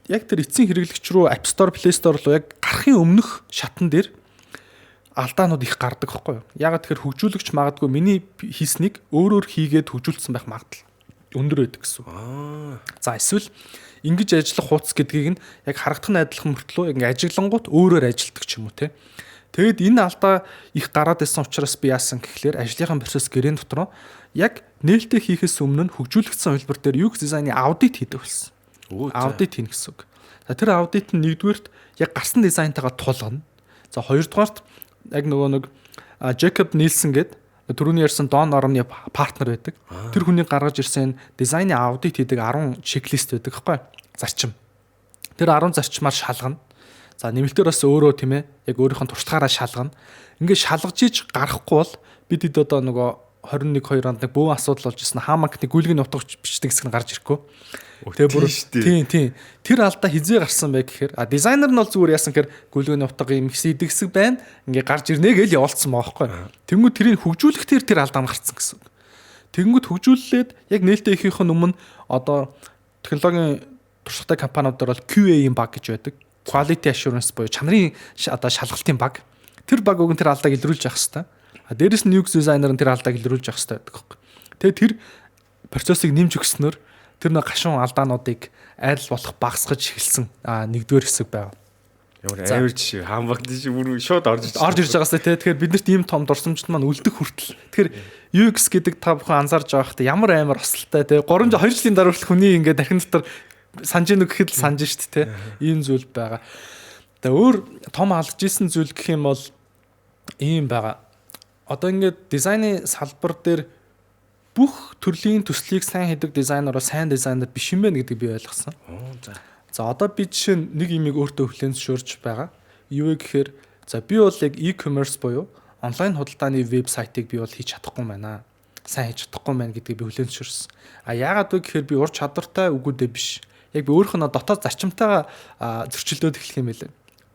яг тэр эцсийн хэрэглэгч рүү App Store, Play Store руу яг гарахын өмнөх шатн дээр алдаанууд их гардаг байхгүй юу? Ягаад тэгэхээр хөгжүүлэгч магадгүй миний хийснийг өөрөөр хийгээд хөгжүүлсэн байх магадлал өндөр байдаг гэсэн. За эсвэл ингэж ажиллах хуудас гэдгийг нь яг харагдах найдлах мөртлөө ингэ ажиглангууд өөрөөр ажилтдаг ч юм уу те. Тэгэд энэ алдаа их гараад ирсэн учраас би яасан гэхлээр ажлынхаа процесс гэрэн дотроо яг нээлттэй хийхээс өмнө нь хөгжүүлэгдсэн хувилбар дээр UX дизайны аудит хийдэг болсон. Аудит хийн гэсэн үг. За тэр аудит нь нэгдүгээрт яг гарсан дизайнтайгаа тулгана. За хоёрдугаарт яг нөгөө нэг Jacob Nielsen гэдэг түрүүний ярьсан Don Ormны партнер байдаг. Тэр хүний гаргаж ирсэн дизайны аудит хийдэг 10 чеклист байдаг байхгүй зарчим. Тэр 10 зарчмаар шалгана. За нэмэлтээр бас өөрөө тийм ээ яг өөрийнх нь туршлагаараа шалгана. Ингээд шалгаж иж гарахгүй бол бид хэд одоо нөгөө 21-2 онд нэг бөөн асуудал болж ирсэн. Хамакны гүйлгийн утга бичдэг хэсэг нь гарч ирэхгүй. Тэгээ бүр тийм. Тэр алдаа хизээ гарсан бай гэхээр дизайнер нь бол зүгээр яасан гэхээр гүйлгийн утга юм хийдэг хэсэг байна. Ингээд гарч ирнэ гэж явуулсан байгаа байхгүй. Тэнгүүд тэрийг хөгжүүлэхдээ тэр алдаа гарсан гэсэн. Тэнгүүд хөгжүүлээд яг нээлттэй ихийнх нь өмнө одоо технологийн туршлагатай компаниудаар бол QA-ийн баг гэж байдаг. Quality assurance буюу чанарын одоо шалгалтын баг. Тэр баг уг нь тэр алдааг илрүүлж явах хэрэгтэй. Дээрээс нь UX дизайнер нь тэр алдааг илрүүлж явах хэрэгтэй байдаг хөөх. Тэгээ тэр процессыг нэмж өгснөөр тэр нэг гашуун алдаануудыг айл болох багасгаж эхэлсэн нэгдүгээр хэсэг байв. Ямар авир жишээ хаамбагд шиг бүр шууд орж ирж байгаас те. Тэгэхээр биднэрт ийм том дурсамжт маань үлдэх хүртэл. Тэгэхээр UX гэдэг та бүхэн анзаарж байгаа хэрэг ямар амар ослолтой те. 2 жилийн дараа хүртэл хүний ингээд дахин дотор санаж нэг гэхэд л санаж штт те. Ийм зүйл байгаа. Тэгээ өөр том алдж исэн зүйл гэх юм бол ийм байгаа. Одоо ингээд дизайны салбар дээр бүх төрлийн төслийг сайн хийдэг дизайнероо сайн дизайнер биш юм байна гэдгийг би ойлгосон. За одоо би жишээ нь нэг имийг өөртөө хүлээн зөвшөөрч байгаа. Юу вэ гэхээр за би бол яг e-commerce буюу онлайн худалдааны вебсайтыг би бол хийж чадахгүй байна. Сайн хийж чадахгүй байна гэдгийг би хүлээн зөвшөөрсөн. Яагаад вэ гэхээр би ур чадвартай үгүүдээ биш. Яг би өөрийнхөө дотоод зарчимтайгаа зөрчилдөөд эхлэх юм байлаа.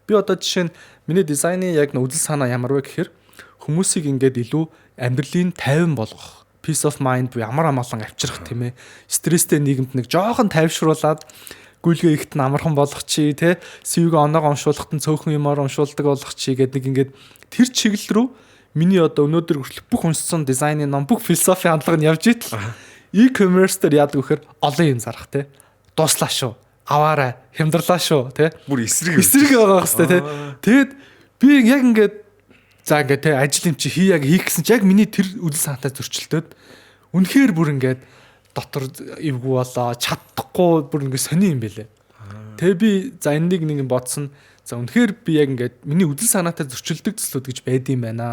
Би одоо жишээ нь миний дизайны яг үзэл санаа ямар вэ гэхээр хүмүүсийг ингээд илүү амьдралын тайван болгох, peace of mind буюу амар амгалан авчрах тийм ээ. Стресстэй нийгэмд нэг жоохон тайвшруулад гүйлгээ ихт нь амархан болгох чи тий CV-г оноогоо уншуулахад нь цөөхөн юмар уншуулдаг болгох чи гэдэг нэг ингээд тэр чиглэл рүү миний одоо өнөөдөр хүртэл бүх уншсан дизайны ном бүх философи хандлага нь явж итэл e-commerce дээр яадаг вэхээр олон юм зарах тий дуслаа шүү аваарай хямдрлаа шүү тий бүр эсрэг байгаа хэвчээ тий тэгэд би яг ингээд за ингээд тий ажил юм чи хийх гэсэн чи яг миний тэр үдэл санаатай зөрчилдөд үнэхээр бүр ингээд дотор эвгүй болоо чадахгүй бүр ингээд сони юм бэлээ. Тэгээ би за энийг нэг юм бодсон. За үнэхээр би яг ингээд миний үдэл санаатай зөрчилдөг төслүүд гэж байдсан байна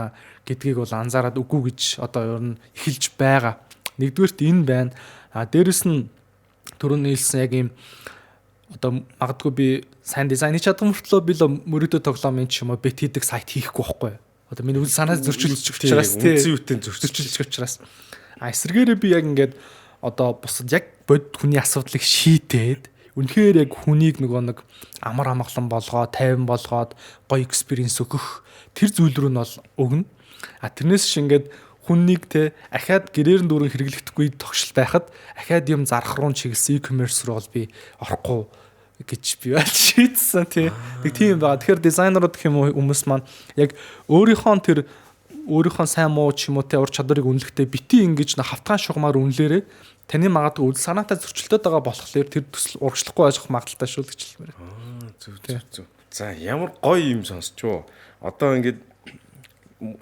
гэдгийг бол анзаараад үгүй гэж одоо ер нь эхэлж байгаа. Нэгдүгээрт энэ байна. Дээрэс нь түрүүний хэлсэн яг юм одоо магадгүй би сайн дизайн хийж чадсан мөртлөө би л мөрөдөө тоглоомын ч юм уу бет хийдэг сайт хийхгүй байхгүй. Одоо миний үдэл санаа зөрчилж учраас үнцэн үтэн зөрчилж учраас эсвэргээрээ би яг ингээд одоо бусад яг бод хүний асуудлыг шийдээд үнэхээр яг хүнийг нөгөө нэг амар амгалан болгоод тайван болгоод гоё экспириенс өгөх тэр зүйл рүү нь бол өгнө. Тэрнээс шингээд хүнийг те ахаад гэрээр дүүрэн хэрэглэхдэггүй тогшил байхад ахаад юм зарах руу чиглэсэн e-commerce руу бол би орохгүй гэж би шийдсэн тий. Нэг тийм байгаа. Тэгэхээр дизайнерууд гэх юм уу хүмүүс маань яг өөрийнхөө сайн муу ч юм уу те ур чадварыг үнэлэхдээ бити ингэж хавтгаан шугамаар үнэлээрээ таны магадгүй үйл санаатай зөрчилдөд байгаа болохоор тэр төсөл урагшлахгүй ажих магадaltaй шүү гэж хэлмээр. Зүг. За ямар гоё юм сонсчоо. Одоо ингээд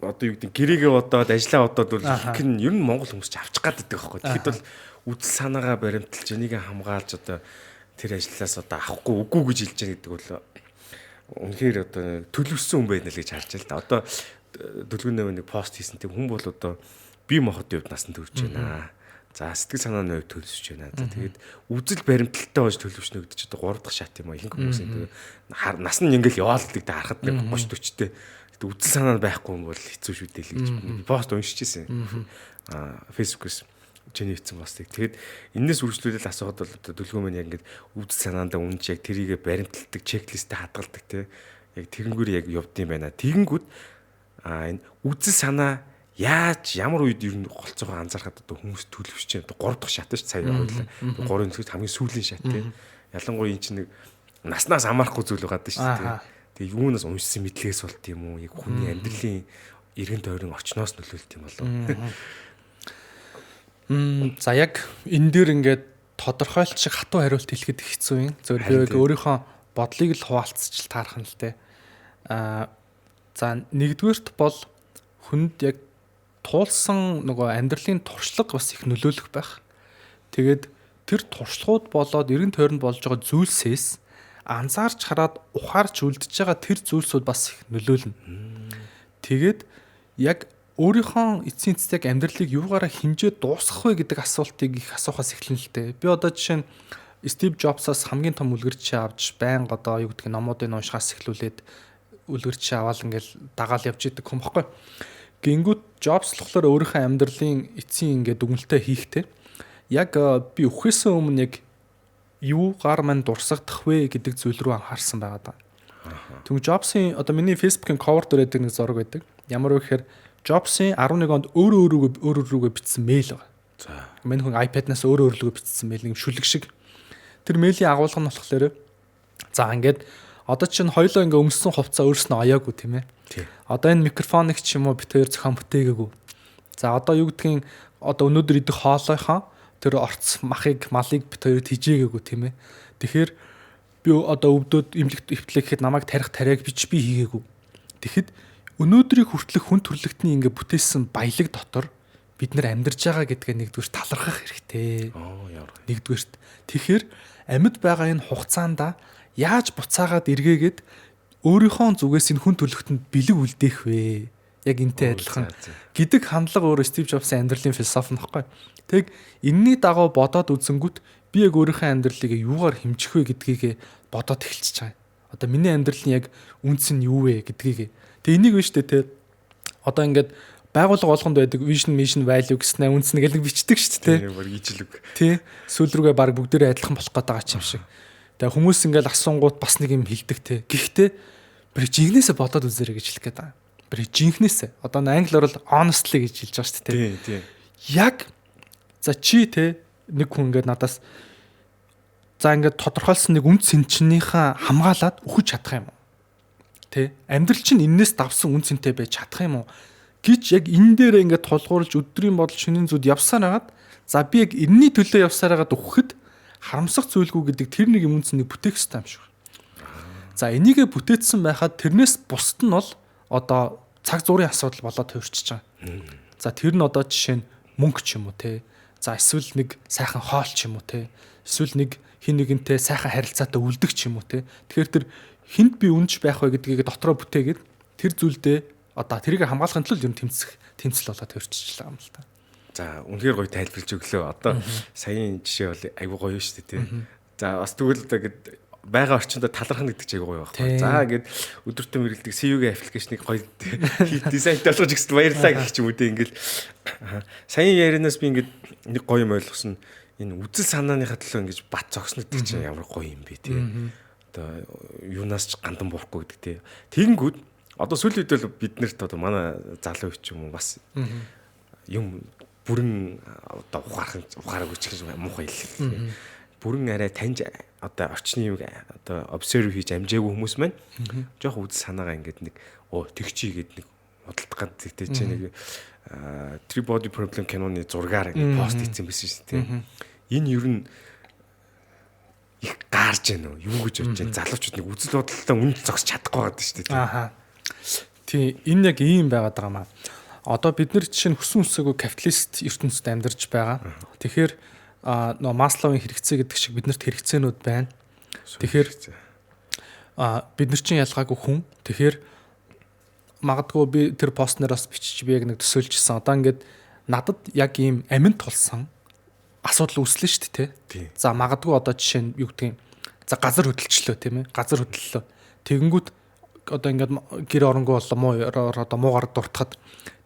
одоо юу гэдэг гэрээгээ бодоод ажиллаа бодоод бол их нь ер нь монгол хүмүүс ч авчих гад байдаг байхгүй. Тэгэхэд бол үйл санаагаа баримталж энийг хамгаалж одоо тэр ажлаас одоо авахгүй үгүй гэж хэлж байгаа гэдэг бол үнэхээр одоо төлөвсөн хүн байна л гэж харж байна л да. Одоо дөлгөөнөө нэг пост хийсэн тийм хүн бол одоо бие махбодын хувьд насан турш байна. За сэтгэл санааны хувьд төлөвшөж байна. За тэгээд үзэл баримталтай болж төлөвшнө гэдэг чинь одоо 3 дахь шат юм аа. Ихэнх хүмүүсийн тэгээд нас нь ингээл яваалдаг да харахад нэг 30 40-тэй. Тэгээд үзэл санаа байхгүй юм бол хэцүү шүү дээ л гэж пост уншижсэн. Facebook-с чиний хийсэн постыг. Тэгээд энэс үргэлжлүүлэл асууад бол одоо дөлгөөн маань яг ингээд үзэл санаандаа үнж яг тэрийгэ баримталдаг, чеклисттэй хадгалдаг те. Яг тэрнгүүр яг явд юм байна. Тэгэнгүүт энэ үзэл санаа яаж ямар үед ер нь голцоогоо анзаархад одоо хүмүүс төлөвшөж байна. 3 дахь шат ш сая явууллаа. 3-ын зөвхөн хамгийн сүүлийн шат тийм. Ялангуяа эн чинь нэг наснаас хамаарахгүй зүйл байгаа даа шүү дээ. Ааха. Тэгээ юунаас уншсан мэдлэгээс болт юм уу? Яг хүний амьдралын эргэн тойрон орчноос нөлөөлт юм болов. За яг энэ дээр ингээд тодорхойлт шиг хатуу хариулт хэлэхэд хэцүү юм. Зөвхөн би өөрийнхөө бодлыг л хуваалцчих таарах нь л те. За нэгдүгээрт бол хүнд яг туулсан нөгөө амьдралын туршлага бас их нөлөөлөх байх. Тэгээд тэр туршлагууд болоод эргэн тойронд болж байгаа зүйлсээс анзаарч хараад ухаарч үлдэж байгаа тэр зүйлсүүд бас их нөлөөлнө. Тэгээд яг өөрийнхөө эцсийн цэцэг амьдралыг юугаараа хэмжээ дуусгах вэ гэдэг асуултыг их асуухаас эхэлнэ л дээ. Би одоо жишээ нь Стив Джобсаас хамгийн том үлгэрчээ авч байнга одоо юу гэдэг номуудыг уншихаас эхлүүлээд үлгэрчээ аваад ингээл дагаал явж идэг хүн баггүй. Гингүүд Джобс болохоор өөрийнхөө амьдралын эцсийн ингээд дүгнэлтээ хийхдээ яг би өхөөсөө өмнө яг юугаар мань дурсагдах вэ гэдэг зүйл рүү анхаарсан байгаа даа. Тэгвэл Джобсын одоо миний Facebook-ийн cover дээр байдаг нэг зураг байдаг. Ямар вэ гэхээр Джобсын 11 онд өөрөө рүүгээ бичсэн мэйл байгаа. За. Миний хүн iPad-наас өөрөө рүүгээ бичсэн мэйл нэг шүлэг шиг. Тэр мэйлийн агуулга нь болохоор за ингээд одоо чинь хоёулаа ингээ өмссөн хувцас өөрснөө аяагүй тийм ээ. Тий. Одоо энэ микрофоныг ч юм уу бит хоёр зохион бүтээгээгүй. За одоо юу гэдгийг одоо өнөөдөр идэх хоолойхоо тэр орц малыг бит хоёрт хижээгээгүй тийм ээ. Тэгэхээр би одоо өвдөд имлэгт эвтлэхэд намайг тариаг би хийгээгүй. Тэгэхэд өнөөдрийг хүртэлх хүн төрлөختний ингээ бүтээсэн баялаг дотор бид нар амьдарч байгаа гэдгээ нэгдүгээр талархах хэрэгтэй. Нэгдүгээрт тэгэхээр амьд байгаа энэ хугацаанд яаж буцаагаад эргээгээд өөрийнхөө зүгээс энэ хүн төрлөختөнд бэлэг үлдээх вэ? Яг энтэй адилхан гэдэг хандлага өөрөө Стив Джобсын амьдралын философи нөхгүй. Тэг энэний дагуу бодоод үзэнгүүт би яг өөрийнхөө амьдралыг юугаар хэмжих вэ гэдгийг бодоод эхэлчихэж байгаа. Одоо миний амьдралын яг үнц нь юу вэ гэдгийг. Тэг энийг биш үү те. Одоо ингээд байгууллага болгонд байдаг vision, mission, value гэснээр үнц нэг л бичдэг шүү дээ. Тийм баг ижлэг. Тий. Сүүл рүүгээ баг бүгдээрээ адилхан болох гээд байгаа ч юм шиг. Тэгээ хүмүүс ингээл асуунгууд бас нэг юм хэлдэг те. Гэхдээ би жинхнээсээ бодоод үзээрэй гэж хэлэх гээд байгаа. Би жинхнээсээ. Одоо англиар бол honestly гэж хэлж байгаа шүү дээ. Тийм. Яг за чи те нэг хүн ингээд надаас за ингээд тодорхойлсон нэг үнц сэнчнийхээ хамгаалаад өгч чадах юм уу? Тэ амьдрал чинь энээс давсан үнц сэнтэй байж чадах юм уу? Гэж яг энэ дээр ингээд тулгуурлаж өдрийн бодол шөнийн зүуд явсаар хагаад за би яг энэний төлөө явсаар хагаад өгөхөд харамсах зүйлгүй гэдэг тэр нэг юм үнцнийг бүтээх хэрэгтэй юм шиг. За энийгээ бүтээсэн байхад тэрнээс бусд нь бол одоо цаг зуурын асуудал болоод хувирчиж байгаа. За тэр нь одоо жишээ нь мөнгө ч юм уу те. За эсвэл нэг сайхан хоол ч юм уу те. Эсвэл нэг хин нэгэнтэй сайхан харилцаатай үлдэх ч юм уу те. Тэгэхээр тэр хинд би үнж байх вэ гэдгийг дотроо бүтээгээд тэр зүйлдээ одоо тэрийг хамгаалахын тулд юм тэмцэл болоод хувирчижлаа юм л та. За үнэхээр гоё тайлбарлаж өглөө. Одоо саяын жишээ бол айгүй гоё шүү дээ тий. За бас тэгвэл одоо байгаа орчинд талархна гэдэг чинь айгүй гоё байхгүй. За ингээд өдөртөө мэргэлдэг CV-гийн аппликейшнийг гоё дизайнтай болгож өгсөд баярлалаа гэх юм үү дээ ингээд. Саяын ярианаас би ингээд нэг гоё юм ойлгосон. Энэ үзэл санааныхаа төлөө ингэж бат зогсно гэдэг чинь ямар гоё юм бэ тий. Одоо юунаас ч гандан буухгүй гэдэг тий. Тэгэнгүүт одоо сүүлийн үед л бид нарт одоо манай залуу ч юм уу бас юм бүрэн одоо ухаарах гэж муухай хэллээ. Бүрэн арай таньж одоо орчны юм одоо observe хийж амжаагүй хүмүүс маань жоох үзэл санаагаа ингээд нэг тэгчий гээд нэг худалдах гад тэгтэй чи нэг Three Body Problem киноны зургаар ингээд пост хийсэн байсан шүү дээ. Энэ ер нь их гарч яана уу? Юу гэж бодож байна? Залуучууд нэг үзэл бодолтой үнд зогсож чадахгүй байдаг шүү дээ. Ааха. Тий, энэ яг ийм байгаад байгаа маа. Одоо бид нар жишээ нь хүссэн үсээгүй капиталист ертөнцид амьдарч байгаа. Тэгэхээр нөө Масловын хэрэгцээ гэдэг шиг биднэрт хэрэгцээнүүд байна. Тэгэхээр бид нар чинь ялгаагүй хүн. Тэгэхээр магадгүй би тэр постнероос бичиж би яг нэг төсөөлжсэн. Одоо ингээд надад яг ийм амин тулсан асуудал үүслэн шүү дээ, тий. За магадгүй одоо жишээ нь юу гэдгийг за газар хөдөлчлөө тийм ээ. Газар хөдлөлөө. Тэгэнгүүт одоо ингээд гэр оронгоо боллоо одоо муугаар дуртахад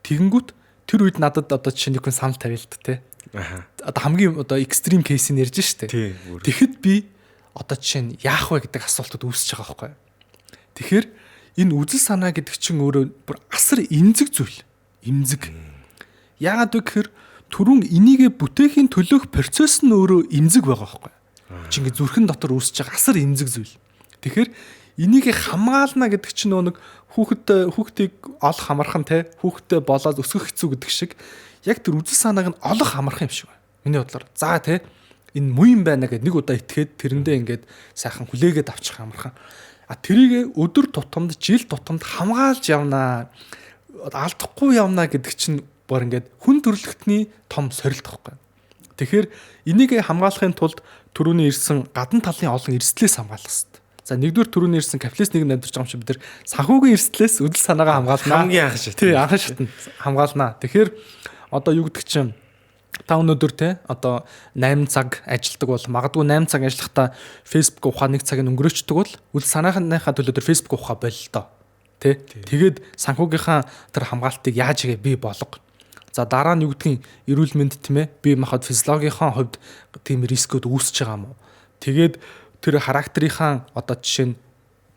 тэгэнгүүт тэр үед надад одоо жишээ нь хүн санал тавиал л тий. Одоо хамгийн одоо экстрим кейсийг ярьж штэ. Тэгэхэд би одоо жишээ нь яах вэ гэдэг асуултууд үүсэж байгаа байхгүй. Тэгэхээр энэ үзэл санаа гэдэг чинь өөрөө бүр асар эмзэг зүйл. Эмзэг. Яагаад вэ гэхээр түрүүн энийгээ бүтээхийн төлөөх процесс нь өөрөө эмзэг байгаа байхгүй. Чи ингээд зүрхэн дотор үүсэж байгаа асар эмзэг зүйл. Тэгэхээр энийг хамгаална гэдэг чинь нэг хүүхдийг олох амархан те хүүхдтэй болоод өсгөх хэцүү гэдэг шиг яг тэр үзэл санааг нь олох амархан юм шиг байна. Миний бодлоор. За те энэ муу юм байна гэд нэг удаа итгээд тэрэндээ ингээд сайхан хүлээгээд авчих амархан. Тэрийг өдөр тутамд жил тутамд хамгаалж явнаа алдахгүй явнаа гэдэг чинь бор ингээд хүн төрөлхтний том сорилт байхгүй. Тэгэхээр энийг хамгаалахын тулд түрүүний ирсэн гадна талын олон эрсдлээс хамгаалах хэрэгтэй. За нэгдүгээр түрүүний ирсэн капиталист нийгэм амьдарч байгаа юм шиг бид нар санхүүгийн эрсдлээс үдэл санаагаа хамгаалнаа. Хамгийн анх шат. Тий, анх шатнд хамгаалнаа. Тэгэхээр одоо юу гэдэг чинь та өнөөдөр те одоо 8 цаг ажилладаг бол магадгүй 8 цаг ажиллахдаа Facebook ухаан 1 цагийг өнгөрөөчдөг бол үдэл санааныхаа төлөө тэр Facebook ухаа боллоо. Тэ. Тэгээд санхүүгийнхаа тэр хамгаалтыг яаж игээ бий болго. За дараа нь юу гэдгийг эрүүл мэнд тийм ээ бие махбод физиологийнхаа хувьд тийм рискүүд үүсэж байгаа юм уу? Тэгээд тэр характерийнхаа одоо жишээ нь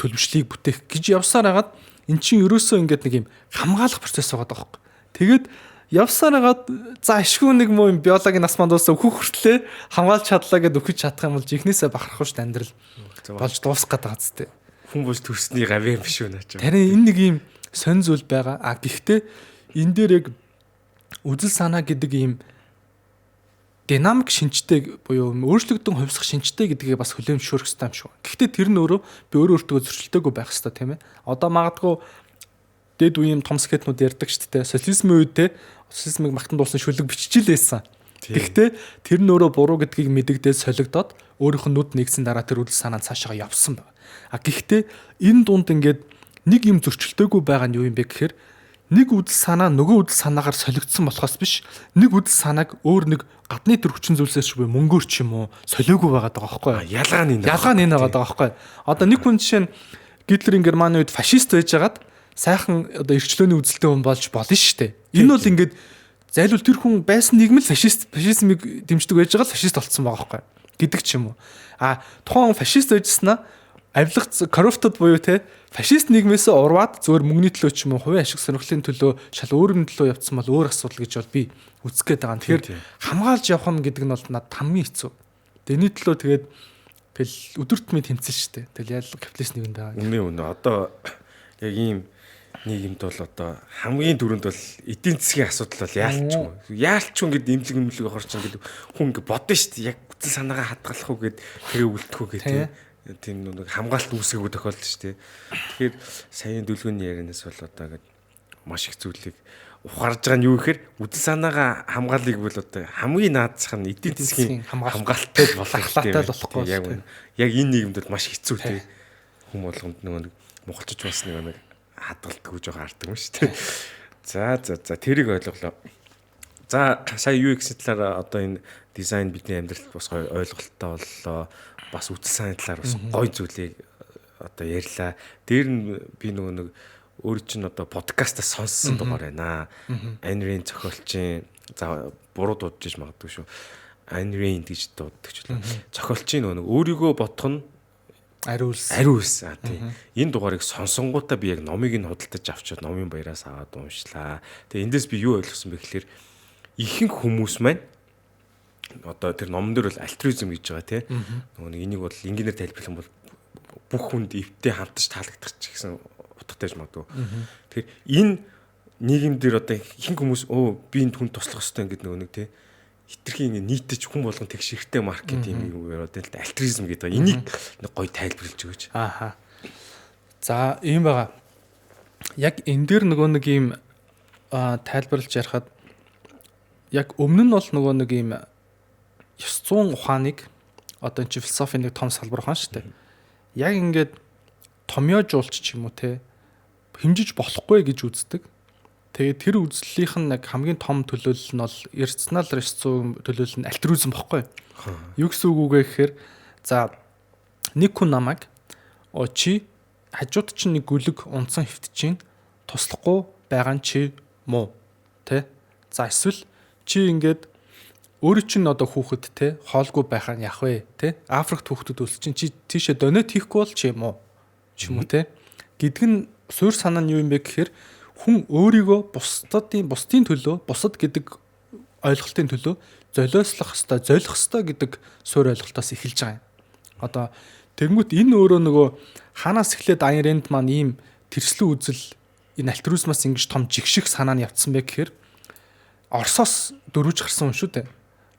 төлөвшлийг бүтээх гэж явсаар хагаад эн чинь ерөөсөө ингээд нэг юм хамгаалах процесс байгаа даахгүй. Тэгээд явсаар хагаад за ашгүй нэг муу юм биологийн нас манд дуусаа өөхөх хүртлээ хамгаалж чадлаа гэд өгч чадах юм бол жихнээсээ бахархах ш амьдрал болж дуусах гэдэг байгаа зү. Хүн болж төрсний гавь юм биш үү наач. Харин энэ нэг юм сонь зүйл байгаа. Гэхдээ энэ дээр яг үзэл санаа гэдэг ийм динамик шинжтэй буюу өөрчлөгдөн хувьсах шинжтэй гэдгийг бас хүлээмжшүүлэх хэрэгтэй юм шиг байна. Гэхдээ тэр нь өөрөө би өөртөө зөрчилдөөгүй байх хэрэгтэй тийм ээ. Одоо магадгүй дэд үеийн том скетнүүд ярьдаг шүү дээ. Социализмын үед те социализмыг магтан дуулсан шүлэг биччихлээсэн. Гэхдээ тэр нь өөрөө буруу гэдгийг мэдэгдээд солигдоод өөрийнх нь нүд нэгсэн дараа тэр үзэл санаа цаашаа явсан байна. Гэхдээ энэ дунд ингээд нэг юм зөрчилдөөгүй байгаа нь юу юм бэ гэхээр нэг үзэл санаа нөгөө үзэл санаагаар солигдсон болохоос биш нэг үзэл санааг өөр нэг гадны төр хүчин зүйлсээс ч буюу мөнгөөр ч юм уу солиогүй байгаа даа байхгүй юу? Ялгаа нь энэ байгаа даа байхгүй юу? Одоо нэг хүн жишээ нь Гитлерийн Германы үед фашист байжгаад сайхан одоо эрхчлөөний үзэлтэй хүн болж болно шүү дээ. Энэ бол ингээд зайлвал тэр хүн байсан нийгэм л фашизмыг дэмждэг байж байгаа л фашист болцсон байгаа байхгүй юу? Гэдэг ч юм уу. Тухайн фашист байжснаа авилга корруптод буюу те фашист нийгмээс урваад зөвөр мөнгөний төлөө ч юм уу хувийн ашиг сонирхлын төлөө шал өөрийн төлөө явцсан бол өөр асуудал гэж бол би үзэх гээд байгаа. Тэгэхээр хамгаалж явах нь гэдэг нь бол надад хамгийн хэцүү. Тэний төлөө тэгээд тэгэл өдөр тутмын тэмцэл шүү дээ. Тэгэл ял капиталист нийгэм байгаа. Үнэ одоо яг ийм нийгэмд бол одоо хамгийн түрүүнд бол эдийн засгийн асуудал бол яалч хүн гэдэг имлэг имлэг хорч ингээд хүн ингээд бодно шүү дээ. Яг үтэн санаагаа хадгалах уу гэд тэрээ үлдэх үү гэдэг тийм нэг хамгаалалт үүсгээгүү тохиолдсон шүү дээ. Тэгэхээр саяын дүлгөөний ярианаас бол одоо ингээд маш их зүйлийг ухаарж байгаа нь юу гэхээр үтэн санаагаа хамгаалыг бол одоо хамгийн наадсах нь эдийн засгийн хамгаалалттай болохгүй болохгүй. Яг энэ нийгэмд бол маш хэцүү тийм хүн болгонд нэг монголчууд бас нэг хадгалдаг гэж байгаа хардаг юм шүү дээ. За тэрийг ойлголоо. За сая UX талаар одоо энэ дизайн бидний амьдралд бас гоё ойлголттой боллоо. Бас үтэл санааны талаар бас гоё зүйлийг одоо ярьлаа. Дээр нь би нэг өөр чинь одоо подкастаас сонссон дугаар байна. Ayn Rand зохиолчийн за буруу дуудаж магадгүй шүү. Ayn Rand гэж дууддаг ч үлээ. Зохиолчийн нэг өөрийгөө бодох нь ариулс. Тийм. Энэ дугаарыг сонсонгуудаа би яг номыг нь худалдаж авчиад номын баяраас аваад уншлаа. Тэгээ эндээс би юу ойлгосон бэ гэхээр ихэнх хүмүүс маань одоо тэр номон дээр бол альтруизм гэж байгаа тийм. Нөгөө энийг бол энгийнээр тайлбарлах юм бол бүх хүнд эвтэй хамтаж таалагдах ч гэсэн утгатайж магадгүй. Тэгэхээр энэ нийгэм дээр одоо ихэнх хүмүүс би энэ хүн туслах хэрэгтэй гэдэг нөгөө нэг тийм хитрхийн ингэ нийтэж хүн болгон тэгш хэрэгтэй маркетинг юм яриад л альтруизм гэдэг. Энийг нэг гоё тайлбарлаж өгөөч. За ийм байгаа. Яг энэ дээр нөгөө нэг ийм тайлбарлаж ярихад яг өмнө нь бол нөгөө нэг ийм 900 ухааныг одоо энэ философийн нэг том салбар ухаан шүү дээ. Яг ингээд томьёожуулч ч юм уу те хэмжиж болохгүй гэж үздэг. Тэгээд тэр үзлийнх нь нэг хамгийн том төлөөлөл нь бол ирцнал ресурс төлөөлөл нь альтруизм баггүй. Юу гэсэн үг үгээ гэхээр за нэг хүн намайг чи хажууд чинь нэг гүлэг унтсан хөвтөж туслахгүй байгаа нь чи муу тэ. За эсвэл чи ингээд өөрөө чинь одоо хүүхэд те хоолгүй байхаа нь яах вэ те Африкт хүүхдүүд өсч чинь чи тийшээ донет хийхгүй бол чи юм уу ч юм уу те гэдг нь суурь санаа нь юу юм бэ гэхээр хүн өөрийгөө бусдын төлөө бусад гэдэг ойлголтын төлөө золиослох ёстой, золих ёстой гэдэг суурь ойлголтоос эхэлж байгаа юм. Одоо Тэгэнгүүт энэ өөрөө нөгөө ханаас эхлээд Айн Рэнд маань ийм тэрслэн үзэл энэ альтруизмаас ингэж том жигших санаа нь явцсан бэ гэхээр Оросоос дөрвж гарсан хүн шүү дээ.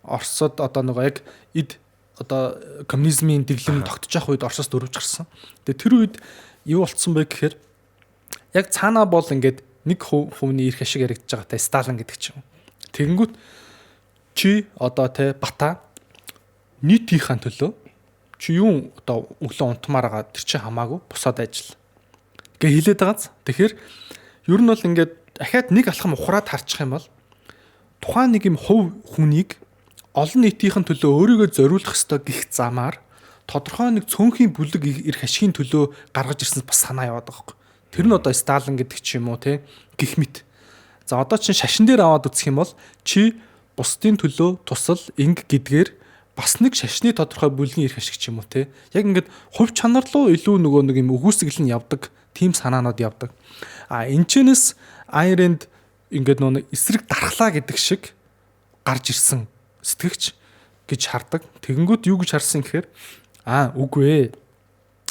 Оросод одоо нөгөө яг эд одоо коммунизмын дэглэм тогтож явах үед Оросоос дөрвж гарсан. Тэгээ тэр үед юу болцсон бэ гэхээр яг цаанаа бол ингээд нэг хувийн эрх ашиг яригдж байгаа те Сталин гэдэг ч юм. Тэгэнгүүт чи одоо те бата нийтийнхэн төлөө чи юу одоо өглөө унтмаар байгаа тэр чи хамаагүй бусаад ажил гэ хэлээд байгааз. Тэгэхээр ер нь бол ингээд дахиад нэг алхам ухраад харчих юм бол тухайн нэг юм хувь хүнийг олон нийтийнхэн төлөө өөрийгөө зориулах ёстой гих замаар тодорхой нэг цөөнхийн бүлэг эрх ашигын төлөө гаргаж ирсэн бас санаа яваад байгаа юм. Тэр нь одоо Сталин гэдэг ч юм уу те гих мэт. За одоо чинь шашин дээр аваад үзэх юм бол чи бусдын төлөө тусал инг гэдгээр бас нэг шашны тодорхой бүлгийн эрх ашиг ч юм уу те. Яг ингээд хувь чанар руу илүү нөгөө нэг юм өгөөсгөл нь явдаг, тийм санаанууд явдаг. Энэчнээс Айн Рэнд ингээд нөгөө эсрэг дархлаа гэдэг шиг гарч ирсэн сэтгэгч гэж хардаг. Тэгэнгүүт юу гэж харсан гэхээр үгүй ээ.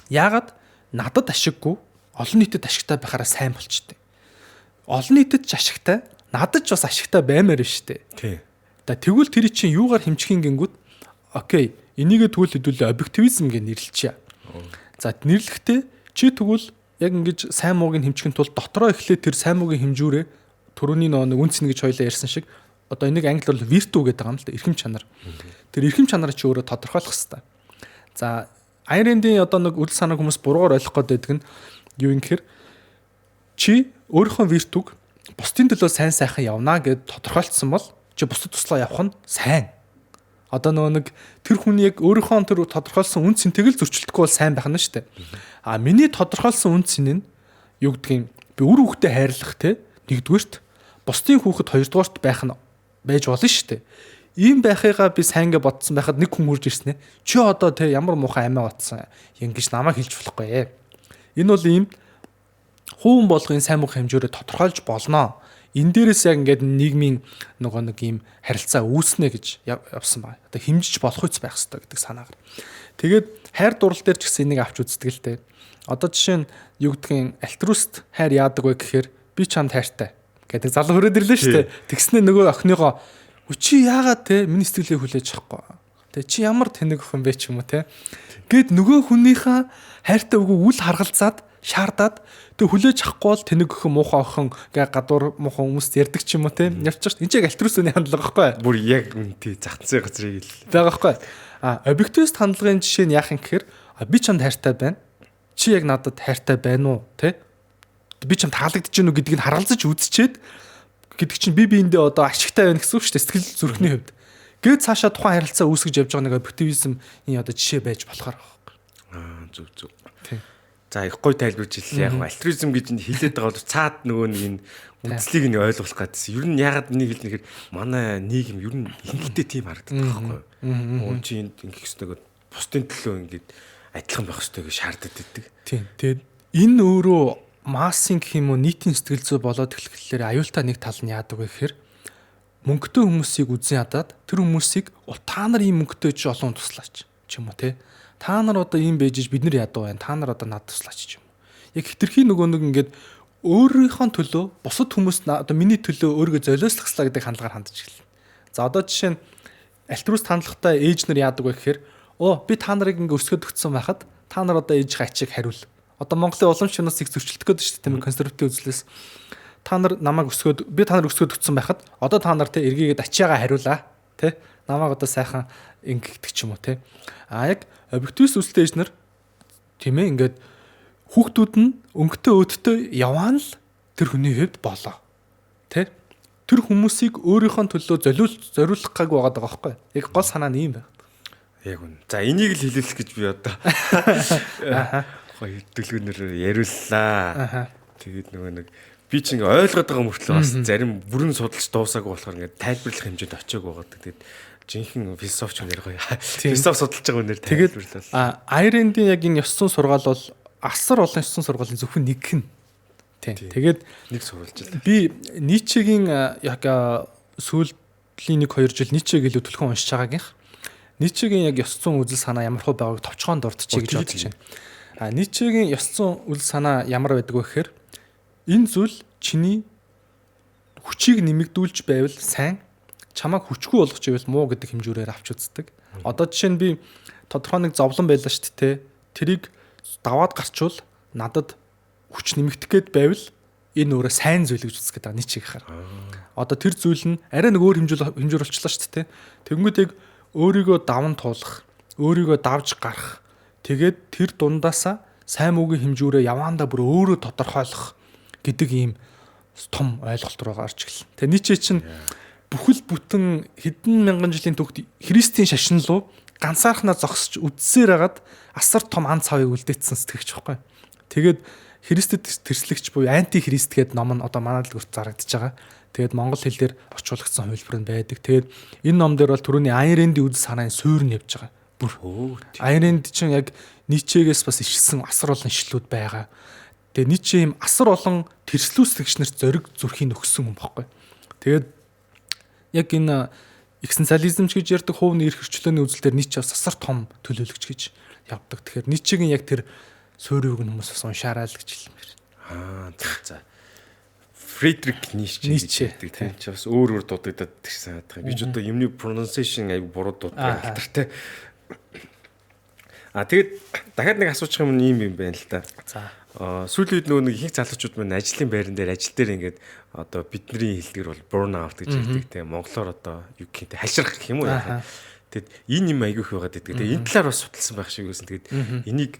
Яагаад надад ашиггүй олон нийтэд ашигтай байхаараа сайн болчтой. Олон нийтэд ч ашигтай, надад ч бас ашигтай баймаар биш үү? Тий. Тэгвэл тэр чинь юугаар хэмжихийн гингүүд окей, энийгээ тэгвэл хэдүүлээ объективизм гэж нэрлэлчихье. За нэрлэхдээ чи тэгвэл яг ингэж сайн муугийн хэмжихийн тулд дотроо эхлээд тэр сайн муугийн хэмжүүрээ түрүүний нэг үнцэн гэж хоёлаа ярьсан шиг одоо энийг англиар бол virtue гэдэг юм л да, эрхэм чанар. Тэр эрхэм чанарыг чи өөрөө тодорхойлох хэрэгтэй. За Айн Рэндийн одоо нэг үл санааг хүмүүс буруугаар ойлгох гэдэг нь юу юм гэхээр чи өөрийнхөө virtue-г бусдын төлөө сайн сайхан явна гэд тодорхойлцсон бол чи бусдад туслаа явах нь сайн. Одоо нэг тэр хүн яг өөрийнхөө тэр тодорхойлсон үн цэнтэйг л зөрчилдөхгүй бол сайн байх нь шүү дээ. Миний тодорхойлсон үн цэн нь юу гэдгийг би үр хүүхдэд хайрлах те нэгдүгээрт бусдын хүүхэд хоёрдугаарт байх нь байж болно шүү дээ. Ийм байхыгаа би сайн гэж бодсон байхад нэг хүн үрж ирсэн ээ. Чи одоо те ямар муухай амиа батсан ингэж намайг хэлж болохгүй ээ. Энэ бол ийм хүүн болгын сайн муухай хэмжүүрээ тодорхойлж болно. Энэ дээрээс яг ингээд нийгмийн нөгөө нэг ийм харилцаа үүснэ гэж явсан байна. Одоо хэмжиж болох үс байх хэрэгтэй гэдэг санаагаар. Тэгээд хайр дурлал дээр ч гэсэн энийг авч үздэг л дээ. Одоо жишээ нь юу гэдгийг альтруист хайр яадаг вэ гэхээр би чамд хайртай гэдэг залуу хөрөөд ирлээ шүү дээ. Тэгснээ нөгөө охиныгоо чи яагаад те миний сэтгэлийг хүлээж авахгүй. Тэ чи ямар тэнэг охин бэ ч юм уу те. Гэт нөгөө хүнийхээ хайртай үгүй үл харгалзаад шаардаад тэг хүлээж авахгүй бол тэнэг охин муухай охин гэ гадуур муухай хүмүүст ярддаг ч юм уу те. Явчих шүү дээ. Энд яг альтруистны хандлага байхгүй. Бүр яг үнтэй загцсан газрыг л байгаа байхгүй. Объективист хандлагын жишээ нь яах юм гэхээр би чамд хайртай байна. Чи яг надад хайртай байна уу те? Би чамд таалагдж гэнэ үү гэдгийг харгалзаж үзчихэд гэдэг чинь би биэндээ одоо ашигтай байна гэсэн үг шүү дээ сэтгэл зүрхний хувьд. Гээд цаашаа тухайн харилцаа үүсгэж явж байгаа нэг объективизм энэ одоо жишээ байж болохоор байгаа. Зүг. За их гой тайлбарж хэллээ. Яг альтруизм гэж хэлээд байгаа бол цаад нөгөө нэг энэ үзлийг нь ойлгох гэдсэн. Ер нь ягаад энийг хэлнэхээр манай нийгэм ер нь ихэнхдээ тийм харагддаг байхгүй юу? Чи энд ингэх ёстой гэдэг бусдын төлөө ингээд адилхан байх ёстой гэж шаарддаг гэдэг. Тийм. Тэгээд энэ өөрөө массын гэх юм уу нийтийн сэтгэл зүй болоод эхлэхээр аюултай нэг тал нь яадаг вэ гэхээр мөнгөтэй хүмүүсийг үзэн ядаад тэр хүмүүсийг та нар ийм мөнгөтэй ч олон туслаач ч юм уу те. Та нар одоо ийм байж бид нар ядуу байна. Та нар одоо над туслаач ч юм уу. Яг хитрхи нөгөө нэг ингээд өөрийнхөө төлөө бусад хүмүүст одоо миний төлөө өөрийгөө золиослохслаа гэдэг хандлагаар хандж эхэлнэ. За одоо жишээ нь альтруист хандлагатай ээж нар яадаг вэ гэхээр би та нарыг ингээ өсгöd өгсөн байхад та нар одоо ээж хачиг хариул. Одоо Монголын уламжлалчнаас их зөрчилдөх гэдэг шүү дээ тийм консерватив үзлээс. Та нар намайг өсгöd би та нар өсгöd өгсөн байхад одоо та нар те эргээгээд ачаагаа хариулаа те намайг одоо сайхан ингэдэг ч юм уу те. Яг объективист үзэлтэй ээж нар тийм ээ ингээд хүүхдүүд нь өнгөтэй өөдтэй яваан л тэр хүний хувьд болоо. Тэ? Тэр хүмүүсийг өөрийнхөө төлөө зориулах гаг байгаа даа байхгүй. Яг гол санаа нь юм байна. Яг үн. За энийг л хэлүүлэх гэж би одоо гоё дэлгүүрээр яриуллаа. Тэгээд нөгөө нэг би ч ингээ ойлгоод байгаа мөртлөө бас зарим бүрэн судалж дуусаагүй болохоор ингээ тайлбарлах хэмжээнд очиог байгаа. Тэгээд жинхэнэ философч нэр гоё. Философи судалж байгаа үнээр тайлбарлал. Айн Рэндийн яг энэ ёс зүйн сургаал бол асар олон ёс зүйн сургаалын зөвхөн нэг хэн. Тэгээд нэг сурвалж л. Би Ницшегийн яг сүүлийн 1-2 жил Ницшег илүү төлхөн уншиж байгаагийнх. Ницшегийн яг ёс зүйн үзэл санаа ямар хөө байгааг товчхон дурдчихъя гэж бодож байна. Ницшегийн ёс зүйн үзэл санаа ямар байдаг вэ гэхээр энэ зүйл чиний хүчийг нэмэгдүүлж байвал сайн, чамайг хүчгүй болгож ивэл муу гэдэг хэмжүүрээр авч үздэг. Одоо жишээ нь би тодорхой нэг зовлон байлаа шүү дээ. Тэрийг даваад гарчвал надад хүч нэмэгдэх гээд байвал энэ өөрөө сайн зүйл гэж үздэг байгаа Ницше гэхээр. Одоо тэр зүйл нь арай нэг өөр хэмжүүр болчихлоо шүү дээ. Тэгэнгүүт яг өөрийгөө даван туулах, өөрийгөө давж гарах, тэгээд тэр дундаасаа сайн муугийн хэмжүүрээ яваандаа бүр өөрөө тодорхойлох гэдэг ийм том ойлголт руу гарч ирлээ. Тэгээ Ницше чинь бүхэл бүтэн хэдэн мянган жилийн түүхт Христийн шашин руу ганцаархнаа зогсож үдсээр хагаад асар том анц цавыг үлдээсэн сэтгэгч байхгүй. Тэгээд Христэд тэрслэгч буюу анти Христ гэдэг ном нь одоо манай л хүрт зарагдаж байгаа. Тэгээд монгол хэлээр орчуулагдсан хувилбар нь байдаг. Тэгээд энэ ном дээр бол түрүүний Айн Рэндийн үзэл санааны суурь нь явж байгаа. Бүр Айн Рэнд чинь яг Ницшегээс бас ишсэн асар олон ишлүүд байгаа. Тэгээд Ницше ийм асар олон тэрслүүлсэгч нарт зориг зүрхийг өгсөн юм баггүй. Тэгээд яг энэ экзистенциализм гэж ярьдаг хувийн эрх хөрчлөөний үзэл дээр Ницше бас асар том төлөөлөгч гэж явдаг. Тэгэхээр Ницшегийн яг тэр суурийг хүмүүс бас уншаарай л гэж хэлмээр. За. Фридрих Ницше гэдэг тийм ч бас өөр дуудагдаад ирсэн байдаг. Би ч одоо юмны pronunciation аяг буруу дууддаг гэдэг тийм. Тэгээд дахиад нэг асуучих юм ийм юм байна л да. За. Сүүлийн үед нөгөө нэг их залуучууд маань ажлын байран дээр ажил дээр ингээд одоо бидний хэлдгэр бол burn out гэж ярьдаг тийм. Монголоор одоо юу гэх юм хаширах гэх юм уу яа. Тэгэд энэ юм аягүйх байгаад байдаг. Тэгээ энэ талаар бас судалсан байх шиг байсан. Тэгэд энийг